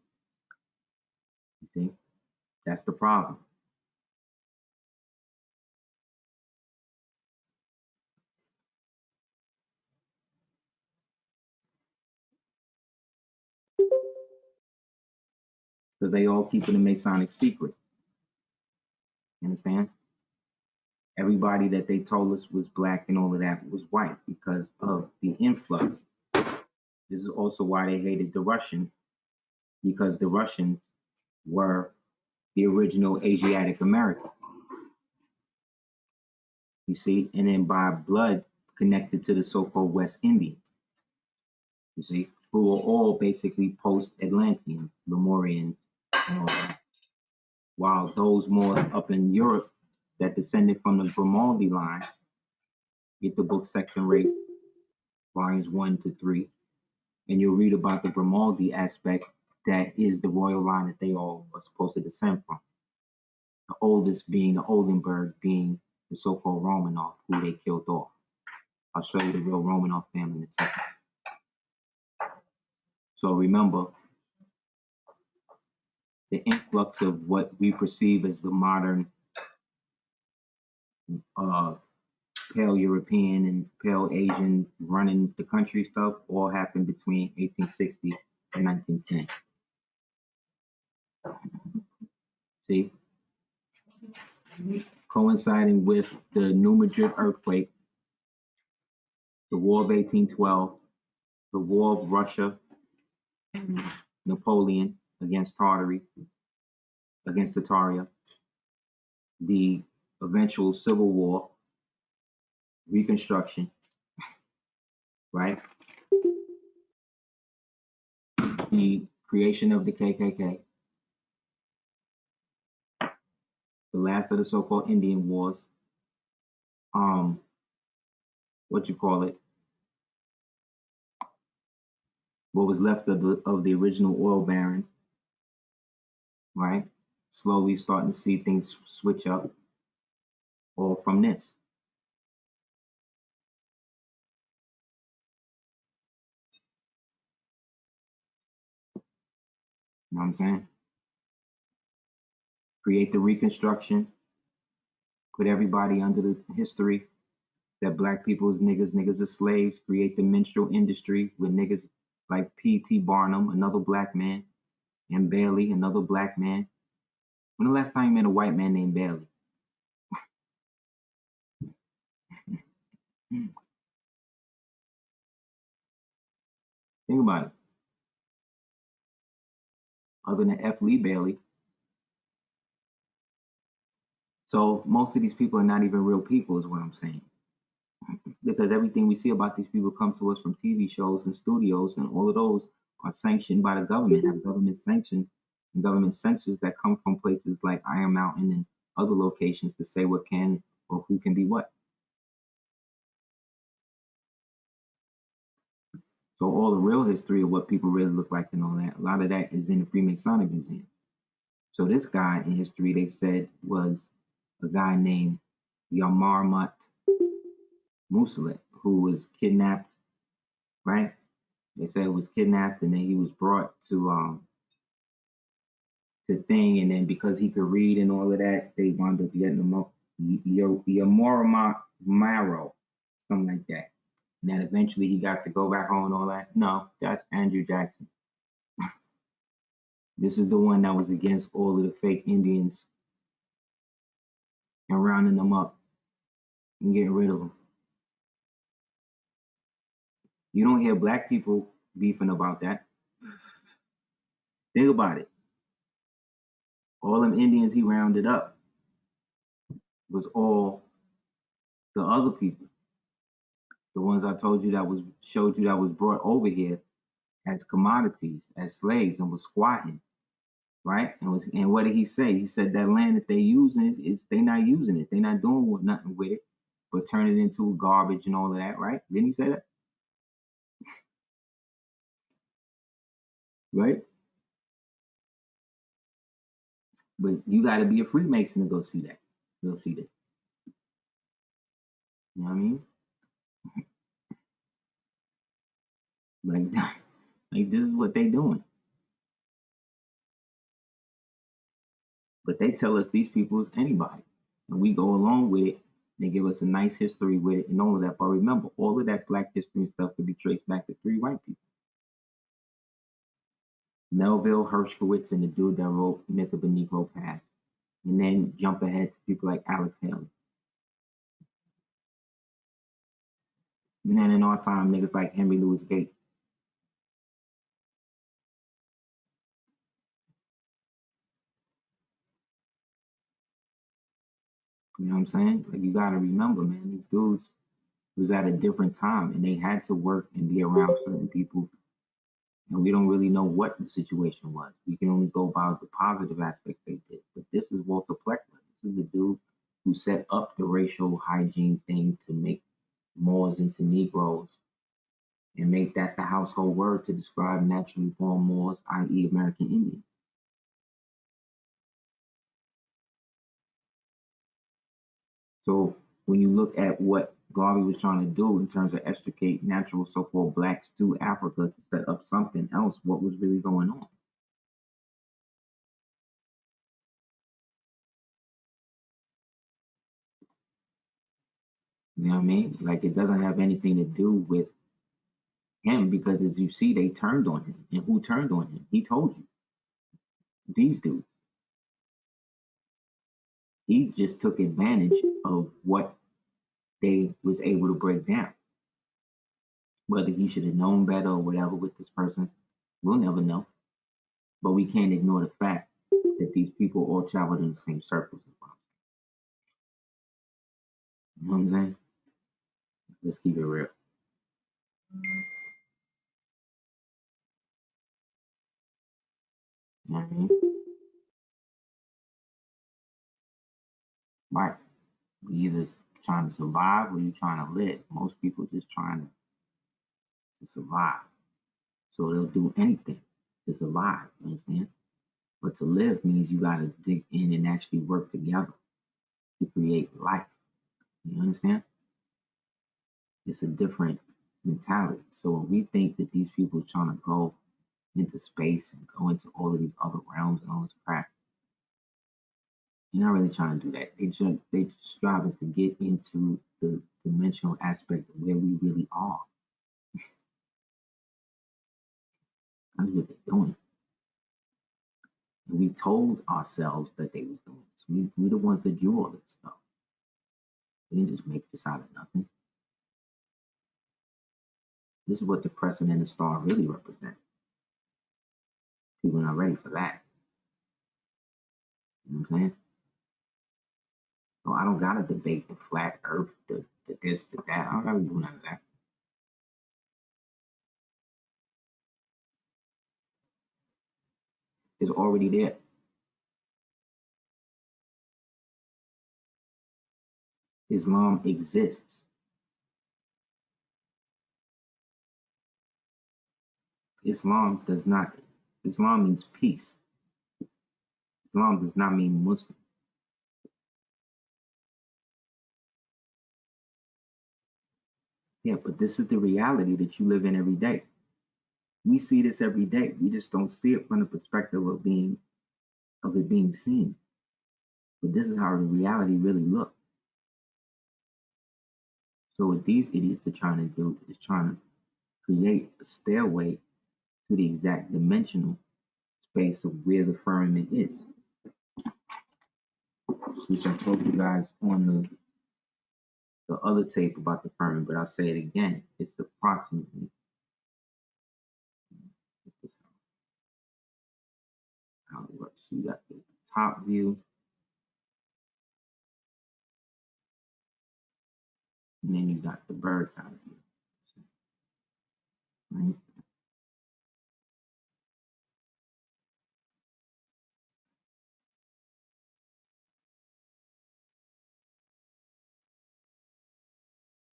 You see? That's the problem. Because they all keep it a Masonic secret. You understand? Everybody that they told us was black and all of that was white because of the influx. This is also why they hated the Russians, because the Russians were the original Asiatic Americans. You see, and then by blood connected to the so-called West Indians. You see, who were all basically post-Atlanteans, Lemurians, and all that. While those more up in Europe that descended from the Grimaldi line, get the book Sex and Race, volumes 1 to 3, and you'll read about the Grimaldi aspect that is the royal line that they all are supposed to descend from. The oldest being the Oldenburg, being the so-called Romanov, who they killed off. I'll show you the real Romanov family in a second. So remember, the influx of what we perceive as the modern pale European and pale Asian running the country stuff all happened between 1860 and 1910. See? Coinciding with the New Madrid earthquake, the War of 1812, the War of Russia, Napoleon against Tartary, against Tartaria, the eventual Civil War, Reconstruction, right? The creation of the KKK, the last of the so-called Indian Wars, what you call it, what was left of the original oil barons, right? Slowly starting to see things switch up, all from this. You know what I'm saying? Create the reconstruction, put everybody under the history that black people is niggas, niggas are slaves, create the minstrel industry with niggas like P.T. Barnum, another black man, and Bailey, another black man. When the last time you met a white man named Bailey? Think about it. Other than F. Lee Bailey. So most of these people are not even real people, is what I'm saying. Because everything we see about these people comes to us from TV shows and studios, and all of those are sanctioned by the government, have government sanctions and government censors that come from places like Iron Mountain and other locations to say what can or who can be what. So all the real history of what people really look like and all that, a lot of that is in the Freemasonic Museum. So this guy in history, they said, was a guy named Yamarmat Musalet, who was kidnapped, right? They said it was kidnapped, and then he was brought to thing, and then because he could read and all of that, they wound up getting him up Yamorama Maro, something like that. And then eventually he got to go back home and all that. No, that's Andrew Jackson. This is the one that was against all of the fake Indians and rounding them up and getting rid of them. You don't hear black people beefing about that. Think about it. All them Indians he rounded up was all the other people. The ones I told you that was showed you that was brought over here as commodities, as slaves, and was squatting, right? And what did he say? He said that land that they using is they not using it. They not doing nothing with it, but turn it into garbage and all of that, right? Didn't he say that? Right? But you got to be a Freemason to go see that. Go see this. You know what I mean? Like, like this is what they doing. But they tell us these people is anybody. And we go along with it. They give us a nice history with it and all of that. But remember, all of that black history and stuff could be traced back to 3 white people. Melville Hershkowitz and the dude that wrote Myth of a Negro Past. And then jump ahead to people like Alex Haley. And then in our time, niggas like Henry Louis Gates. You know what I'm saying? Like, you gotta remember, man, these dudes was at a different time and they had to work and be around certain people. And we don't really know what the situation was. We can only go by the positive aspects they did. But this is Walter Pleckner. This is the dude who set up the racial hygiene thing to make Moors into Negroes and make that the household word to describe naturally born Moors, i.e. American Indians. So when you look at what Garvey was trying to do in terms of extricate natural so-called blacks to Africa to set up something else, what was really going on? You know what I mean? Like, it doesn't have anything to do with him because, as you see, they turned on him. And who turned on him? He told you. These dudes. He just took advantage of what they was able to break down. Whether he should have known better or whatever with this person, we'll never know. But we can't ignore the fact that these people all traveled in the same circles. You know what I'm saying? Let's keep it real. You know what I mean? Right. You either trying to survive or you trying to live. Most people just trying to survive. So they'll do anything to survive, you understand? But to live means you gotta dig in and actually work together to create life. You understand? It's a different mentality. So when we think that these people are trying to go into space and go into all of these other realms and all this crap. You're not really trying to do that. They striving to get into the dimensional aspect of where we really are. That's what they're doing. And we told ourselves that they was doing this. We the ones that drew all this stuff. They didn't just make this out of nothing. This is what the crescent and the star really represent. People are not ready for that. You know what I'm saying? So I don't gotta debate the flat earth, the this, the that. I don't gotta do none of that. It's already there. Islam exists. Islam does not. Islam means peace. Islam does not mean Muslim. Yeah, but this is the reality that you live in every day. We see this every day. We just don't see it from the perspective of it being seen. But this is how the reality really looks. So what these idiots are trying to do is trying to create a stairway to the exact dimensional space of where the firmament is. Which I told you guys on the other tape about the firmament, but I'll say it again. It's approximately how it works. So you got the top view, and then you got the bird's eye view. Right?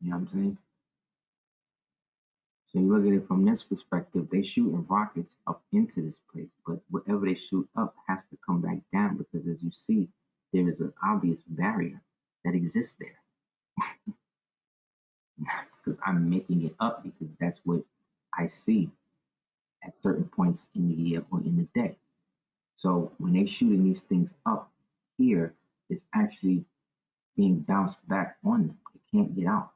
You know what I'm saying? So you look at it from this perspective, they shooting rockets up into this place, but whatever they shoot up has to come back down because as you see, there is an obvious barrier that exists there. Because I'm making it up because that's what I see at certain points in the year or in the day. So when they shooting these things up here, it's actually being bounced back on them. They can't get out.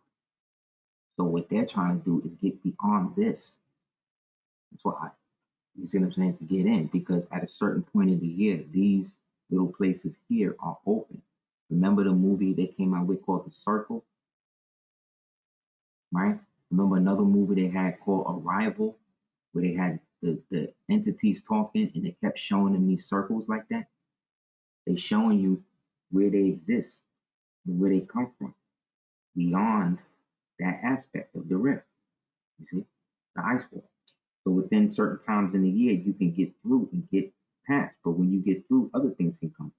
So what they're trying to do is get beyond this. That's why you see what I'm saying, to get in, because at a certain point in the year, these little places here are open. Remember the movie they came out with called The Circle? Right? Remember another movie they had called Arrival, where they had the entities talking and they kept showing them these circles like that? They showing you where they exist and where they come from, beyond that aspect of the rift. You see? The ice wall. So within certain times in the year, you can get through and get past. But when you get through, other things can come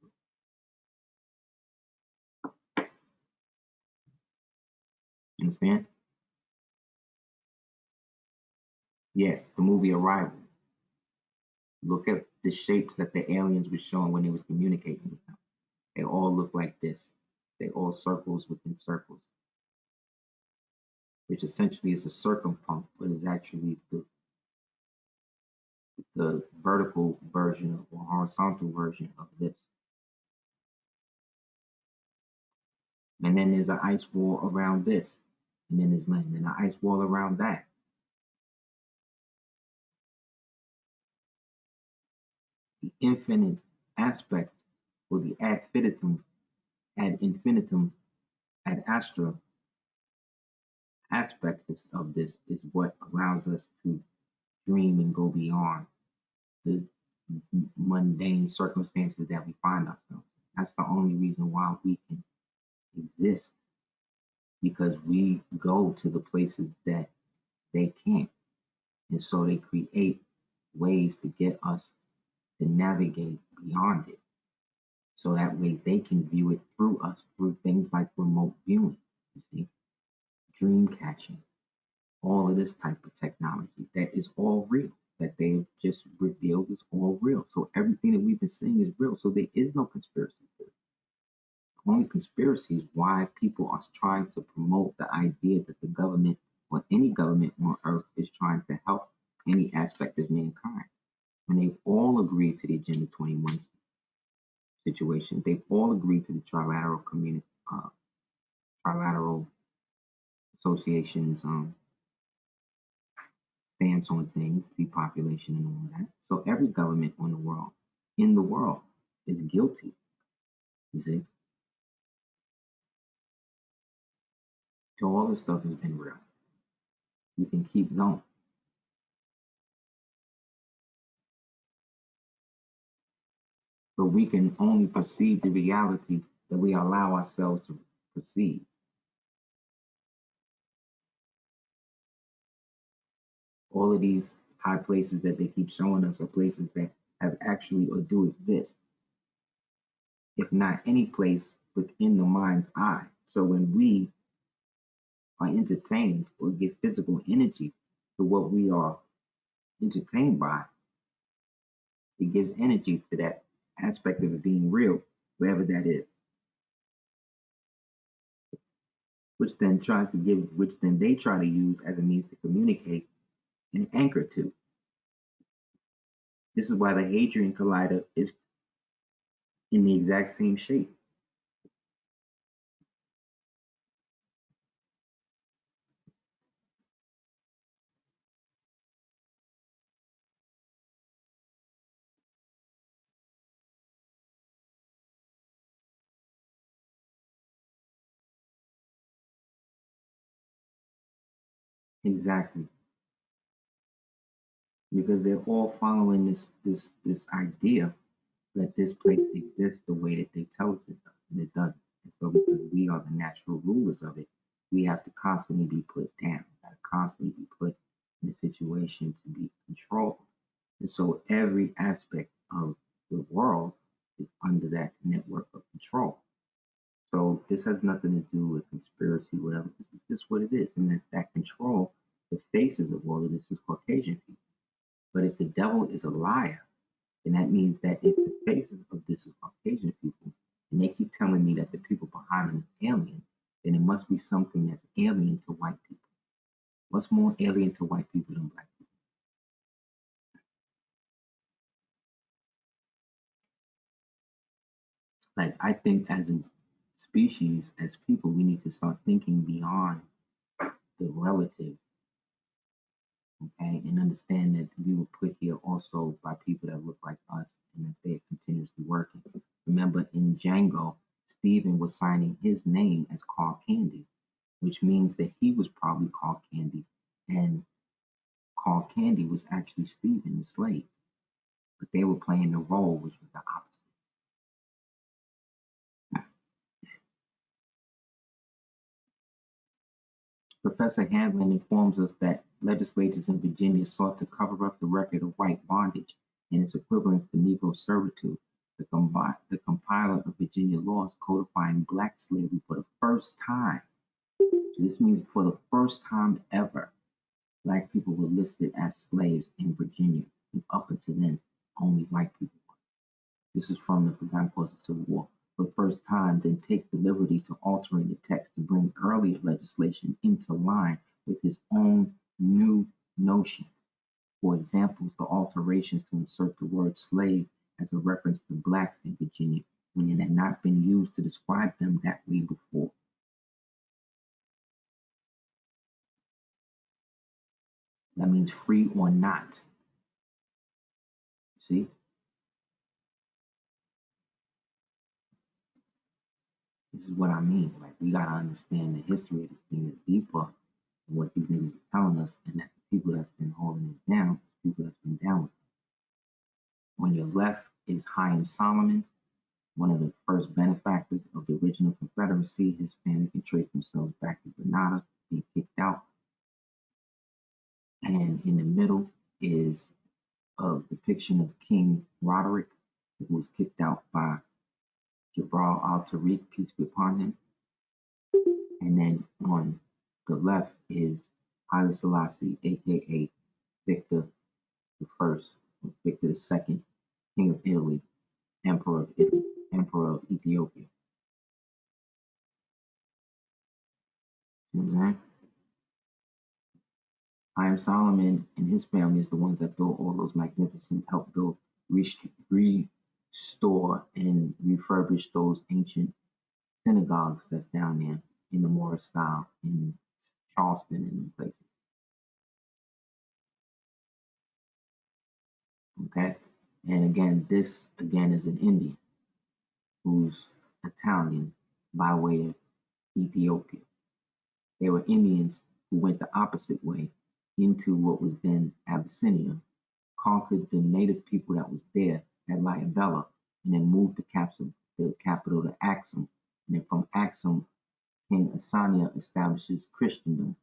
through. Understand? Yes, the movie Arrival. Look at the shapes that the aliens were showing when they was communicating with them. They all look like this. They all circles within circles, which essentially is a circumpunct, but is actually the vertical version or horizontal version of this. And then there's an ice wall around this. And then there's land, and an ice wall around that. The infinite aspect, or the ad infinitum, ad astra aspect of this is what allows us to dream and go beyond the mundane circumstances that we find ourselves. That's the only reason why we can exist, because we go to the places that they can't. And so they create ways to get us to navigate beyond it. So that way they can view it through us, through things like remote viewing, you see, dream catching, all of this type of technology that is all real, that they've just revealed is all real. So everything that we've been seeing is real. So there is no conspiracy theory. The only conspiracy is why people are trying to promote the idea that the government or any government on earth is trying to help any aspect of mankind. And they've all agreed to the Agenda 21 situation. They've all agreed to the trilateral associations stance on things, depopulation and all that. So every government in the world is guilty, you see. So all this stuff has been real. You can keep going. But we can only perceive the reality that we allow ourselves to perceive. All of these high places that they keep showing us are places that have actually or do exist, if not any place within the mind's eye. So when we are entertained or give physical energy to what we are entertained by, it gives energy to that aspect of it being real, wherever that is. Which then they try to use as a means to communicate and anchor to. This is why the Hadrian Collider is in the exact same shape. Exactly. Because they're all following this idea that this place exists the way that they tell us it does, and it doesn't. And so because we are the natural rulers of it, we have to constantly be put down, got to constantly be put in a situation to be controlled. And so every aspect of the world is under that network of control. So this has nothing to do with conspiracy, whatever. This is just what it is. And that control, the faces of all of this is Caucasian people. But if the devil is a liar, then that means that if the faces of this is Caucasian people, and they keep telling me that the people behind them is alien, then it must be something that's alien to white people. What's more alien to white people than black people? Like, I think as a species, as people, we need to start thinking beyond the relative, okay, and understand that we were put here also by people that look like us and that they're continuously working. Remember in Django, Stephen was signing his name as Carl Candy, which means that he was probably Carl Candy, and Carl Candy was actually Stephen, the slave. But they were playing the role, which was the opposite. Professor Hamlin informs us that legislators in Virginia sought to cover up the record of white bondage and its equivalence to Negro servitude. The compiler of Virginia laws codifying black slavery for the first time. So this means for the first time ever, black people were listed as slaves in Virginia, and up until then, only white people were. This is from the Forgotten Cause of Civil War. For the first time, then takes the liberty to altering the text to bring earlier legislation into line with his own new notion. For example, the alterations to insert the word slave as a reference to blacks in Virginia when it had not been used to describe them that way before. That means free or not. See? This is what I mean. Like, we gotta understand the history of this thing is deeper than what these niggas is telling us, and that the people that's been holding it down, people that's been down with it. On your left is Haym Solomon, one of the first benefactors of the original Confederacy. His family can trace themselves back to Grenada, being kicked out. And in the middle is a depiction of King Roderick, who was kicked out by Jabal al-Tariq, peace be upon him. And then on the left is Haile Selassie, aka Victor the First, Victor the Second, King of Italy, Emperor of Ethiopia. You know what I'm saying? I am Solomon and his family is the ones that built all those magnificent, helped build, restore, and refurbish those ancient synagogues that's down there in the Moorish style in Charleston and places. Okay? And again, this again is an Indian who's Italian by way of Ethiopia. They were Indians who went the opposite way into what was then Abyssinia, conquered the native people that was there at Liabella, and then moved the capital to Axum. And then from Axum, King Asania establishes Christendom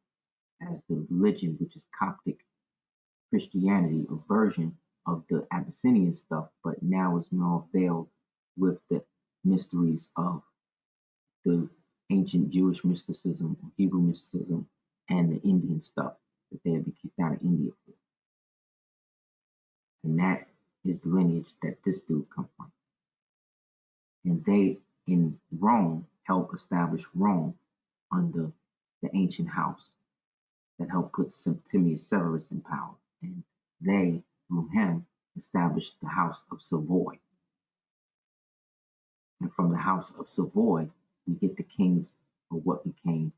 as the religion, which is Coptic Christianity, a version of the Abyssinian stuff, but now is more veiled with the mysteries of the ancient Jewish mysticism, Hebrew mysticism, and the Indian stuff that they had been kicked out of India for. And that is the lineage that this dude comes from. And they, in Rome, helped establish Rome under the ancient house that helped put Timius Severus in power. And they, through him, established the House of Savoy. And from the House of Savoy, we get the kings of what became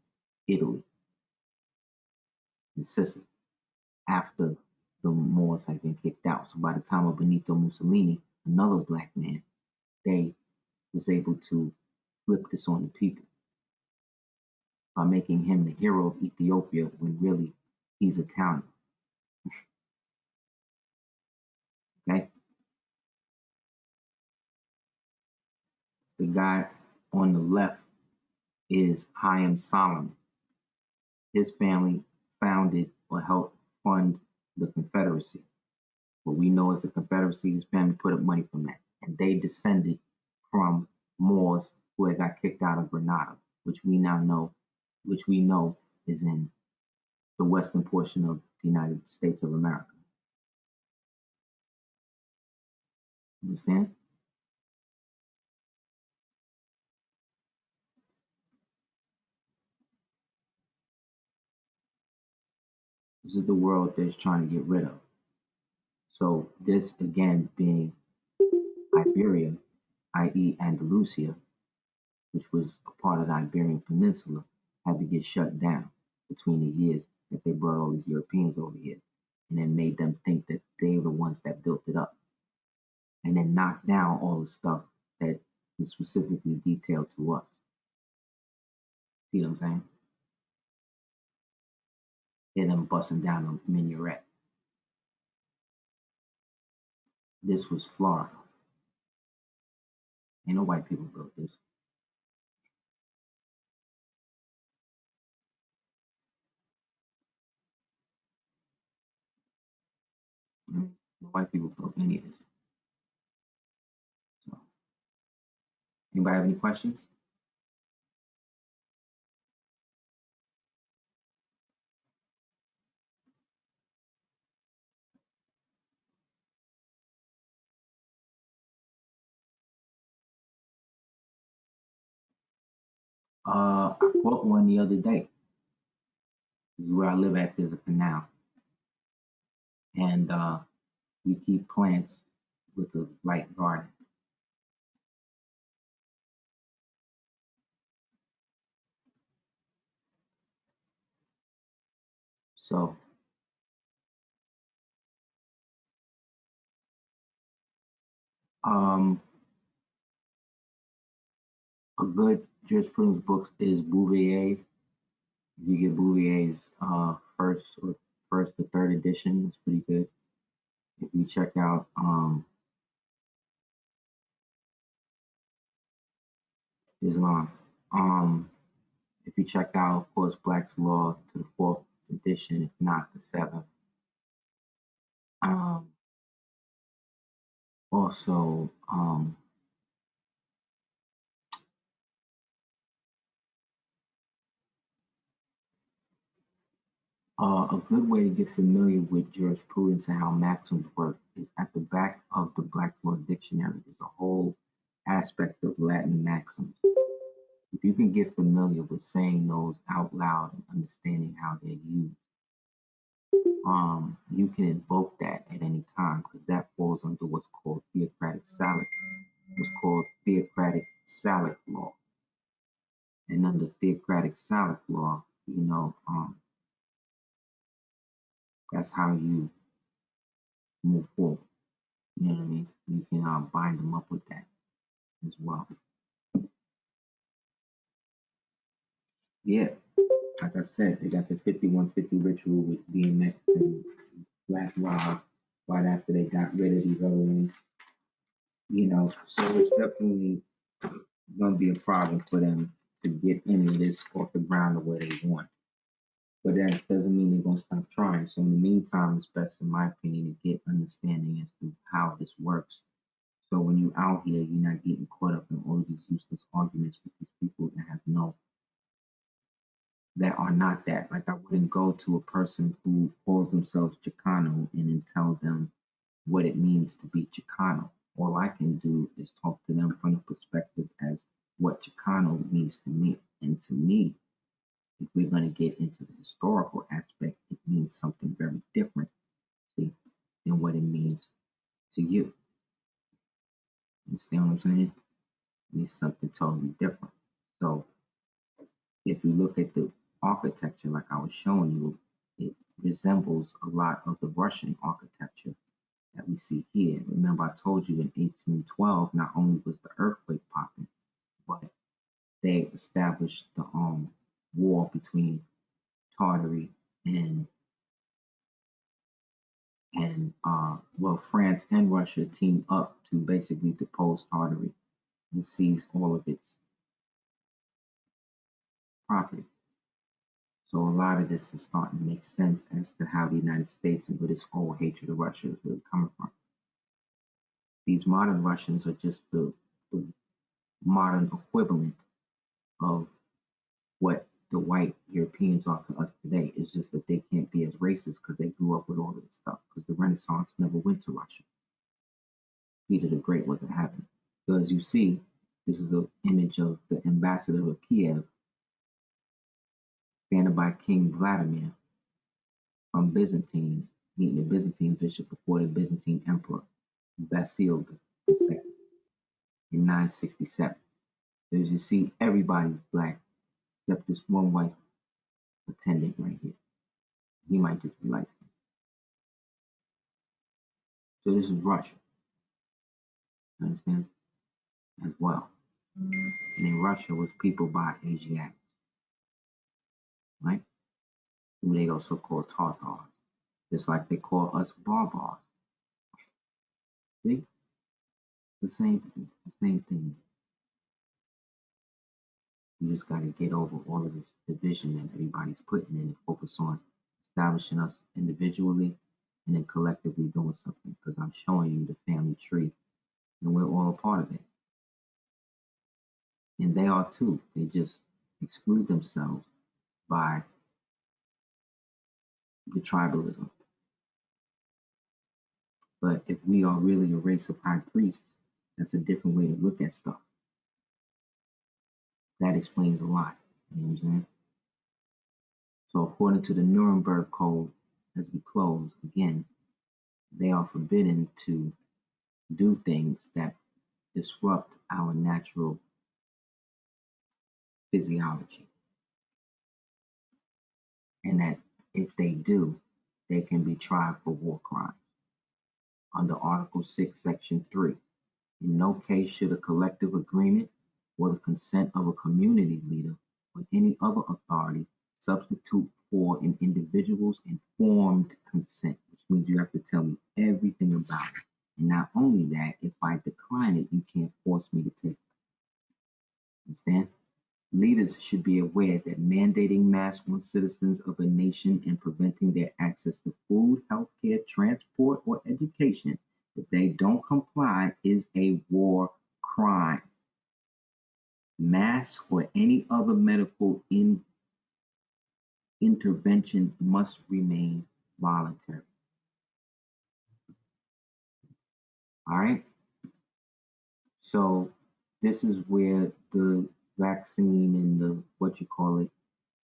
Italy and Sicily after the Moors had been kicked out. So by the time of Benito Mussolini, another black man, they was able to flip this on the people by making him the hero of Ethiopia when really he's Italian. Okay? The guy on the left is Chaim Solomon. His family founded or helped fund the Confederacy. What we know as the Confederacy, his family put up money from that. And they descended from Moors who had got kicked out of Granada, which we know is in the western portion of the United States of America. Understand? This is the world that it's trying to get rid of. So this again being Iberia, i.e. Andalusia, which was a part of the Iberian Peninsula, had to get shut down between the years that they brought all these Europeans over here and then made them think that they were the ones that built it up. And then knocked down all the stuff that was specifically detailed to us. See what I'm saying? And them busting down a minaret. This was Florida. Ain't no white people built this. No white people built any of this. So, anybody have any questions? I bought one the other day. This is where I live at. There's a canal, and we keep plants with a light garden. So a good jurisprudence book is Bouvier. If you get Bouvier's first or third edition, it's pretty good. If you check out Islam, if you check out, of course, Black's Law to the fourth edition, if not the seventh. Also, a good way to get familiar with jurisprudence and how maxims work is at the back of the Black's Law Dictionary. There's a whole aspect of Latin maxims. If you can get familiar with saying those out loud and understanding how they're used, you can invoke that at any time because that falls under what's called theocratic salic. What's called theocratic salic law. And under theocratic salic law, that's how you move forward. You know what I mean? You can bind them up with that as well. Yeah, like I said, they got the 5150 ritual with DMX and Black Rob right after they got rid of these other ones. So it's definitely going to be a problem for them to get any of this off the ground the way they want. But that doesn't mean they're going to stop trying. So in the meantime, it's best, in my opinion, to get understanding as to how this works. So when you're out here, you're not getting caught up in all of these useless arguments with these people that are not that. Like I wouldn't go to a person who calls themselves Chicano and then tell them what it means to be Chicano. All I can do is talk to them from the perspective as what Chicano means to me. And to me, if we're going to get into the historical aspect, it means something very different, see, than what it means to you. You understand what I'm saying? It means something totally different. So if you look at the architecture like I was showing you, it resembles a lot of the Russian architecture that we see here. Remember, I told you in 1812, not only was the earthquake popping, but they established the war between Tartary and France and Russia teamed up to basically depose Tartary and seize all of its property. So a lot of this is starting to make sense as to how the United States and where this whole hatred of Russia is really coming from. These modern Russians are just the modern equivalent of what the white Europeans are to us today. It's just that they can't be as racist because they grew up with all of this stuff, because the Renaissance never went to Russia. Peter the Great wasn't happening. So as you see, this is an image of the ambassador of Kiev, standing by King Vladimir from Byzantine, meeting the Byzantine bishop before the Byzantine emperor, Basil II, in 967. So as you see, everybody's black except this one white attendant right here. He might just be light skinned. So this is Russia. Understand? As well. And in Russia was people by Asiatics. Right? Who they also call Tartars. Just like they call us barbars. See? The same thing. You just got to get over all of this division that everybody's putting in and focus on establishing us individually and then collectively doing something. Because I'm showing you the family tree and we're all a part of it. And they are too. They just exclude themselves by the tribalism. But if we are really a race of high priests, that's a different way to look at stuff. That explains a lot. You know what I'm saying? So according to the Nuremberg Code, as we close, again, they are forbidden to do things that disrupt our natural physiology. And that if they do, they can be tried for war crimes. Under Article 6, Section 3, in no case should a collective agreement or the consent of a community leader or any other authority substitute for an individual's informed consent, which means you have to tell me everything about it. And not only that, if I decline it, you can't force me to take it. Understand? Leaders should be aware that mandating masks on citizens of a nation and preventing their access to food, healthcare, transport, or education if they don't comply is a war crime. Masks or any other medical intervention must remain voluntary. All right? So this is where the vaccine and the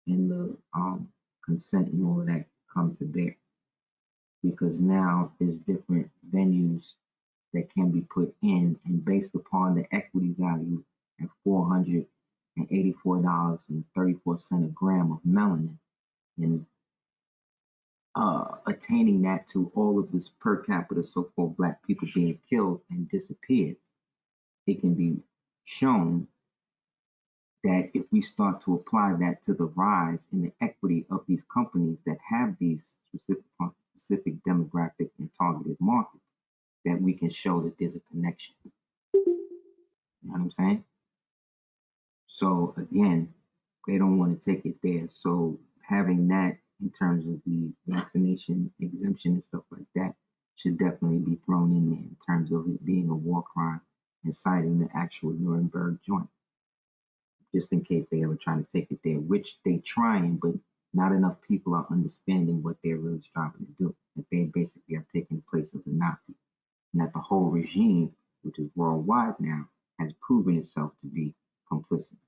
and the consent and all of that come to bear. because now there's different venues that can be put in, and based upon the equity value at $484.34 a gram of melanin, and attaining that to all of this per capita so-called black people being killed and disappeared, it can be shown that if we start to apply that to the rise in the equity of these companies that have these specific demographic and targeted markets, that we can show that there's a connection. You know what I'm saying? So again, they don't want to take it there. So having that in terms of the vaccination exemption and stuff like that should definitely be thrown in there in terms of it being a war crime and citing the actual Nuremberg joint, just in case they ever try to take it there, which they trying, but not enough people are understanding what they're really striving to do, that they basically are taking the place of the Nazis, and that the whole regime, which is worldwide now, has proven itself to be complicit.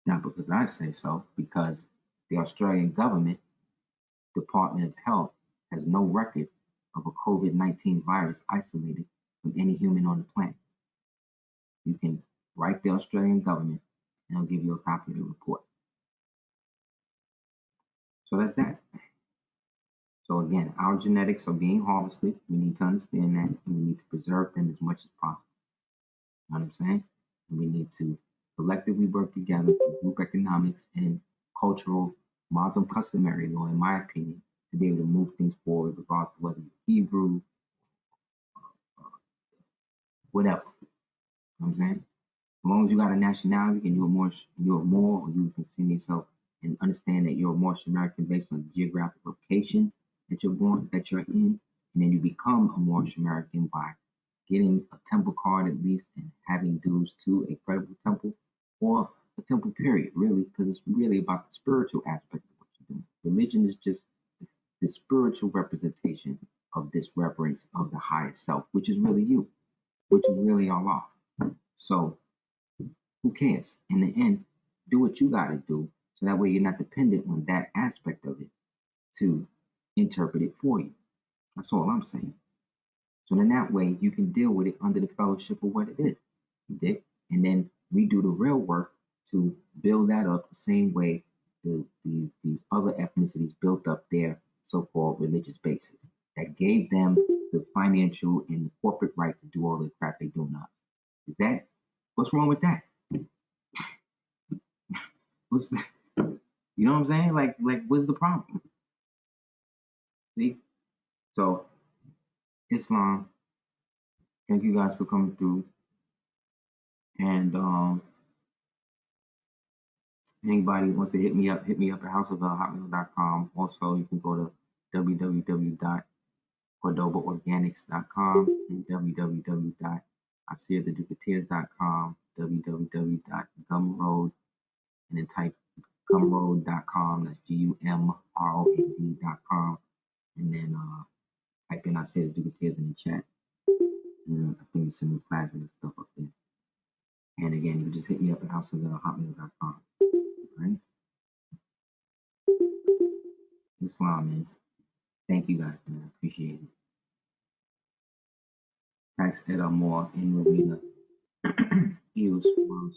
Not because I say so, because the Australian government, Department of Health, has no record of a COVID-19 virus isolated from any human on the planet. You can write the Australian government and they'll give you a copy of the report. So that's that. So again, our genetics are being harvested. We need to understand that, and we need to preserve them as much as possible. You know what I'm saying? And we need to collectively work together for group economics and cultural Muslim customary law, in my opinion, to be able to move things forward, regardless of whether you're Hebrew, whatever. You know what I'm saying? As long as you got a nationality and you're more, or you can see yourself and understand that you're a Moorish American based on the geographic location that you're born, that you're in, and then you become a Moorish American by getting a temple card at least and having dues to a credible temple or a temple period, really, because it's really about the spiritual aspect of what you're doing. Religion is just the spiritual representation of this reverence of the higher self, which is really you, which is really Allah. So who cares? In the end, do what you got to do so that way you're not dependent on that aspect of it to interpret it for you. That's all I'm saying. So in that way, you can deal with it under the fellowship of what it is. You dig? And then we do the real work to build that up the same way these other ethnicities built up their so-called religious bases that gave them the financial and the corporate right to do all the crap they do to us. Is that, what's wrong with that? What's the, you know what I'm saying? Like what's the problem? See? So Islam, thank you guys for coming through. And anybody wants to hit me up at houseofhotmail.com. Also, you can go to www.cordobaorganics.com and www.aseertheducateers.com, www.gumroad, and then type gumroad.com. That's gumroad.com, and then type in Aseer the Ducateers in the chat. And I think there's some new classes and stuff up there. And again, you can just hit me up at houseofhotmail.com. Right? Islam, man. Thank you guys, man. I appreciate it. Pax et amor in Marina. Eos was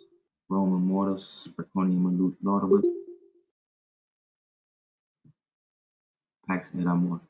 Roman mortis, Draconium laudibus. Pax et amor.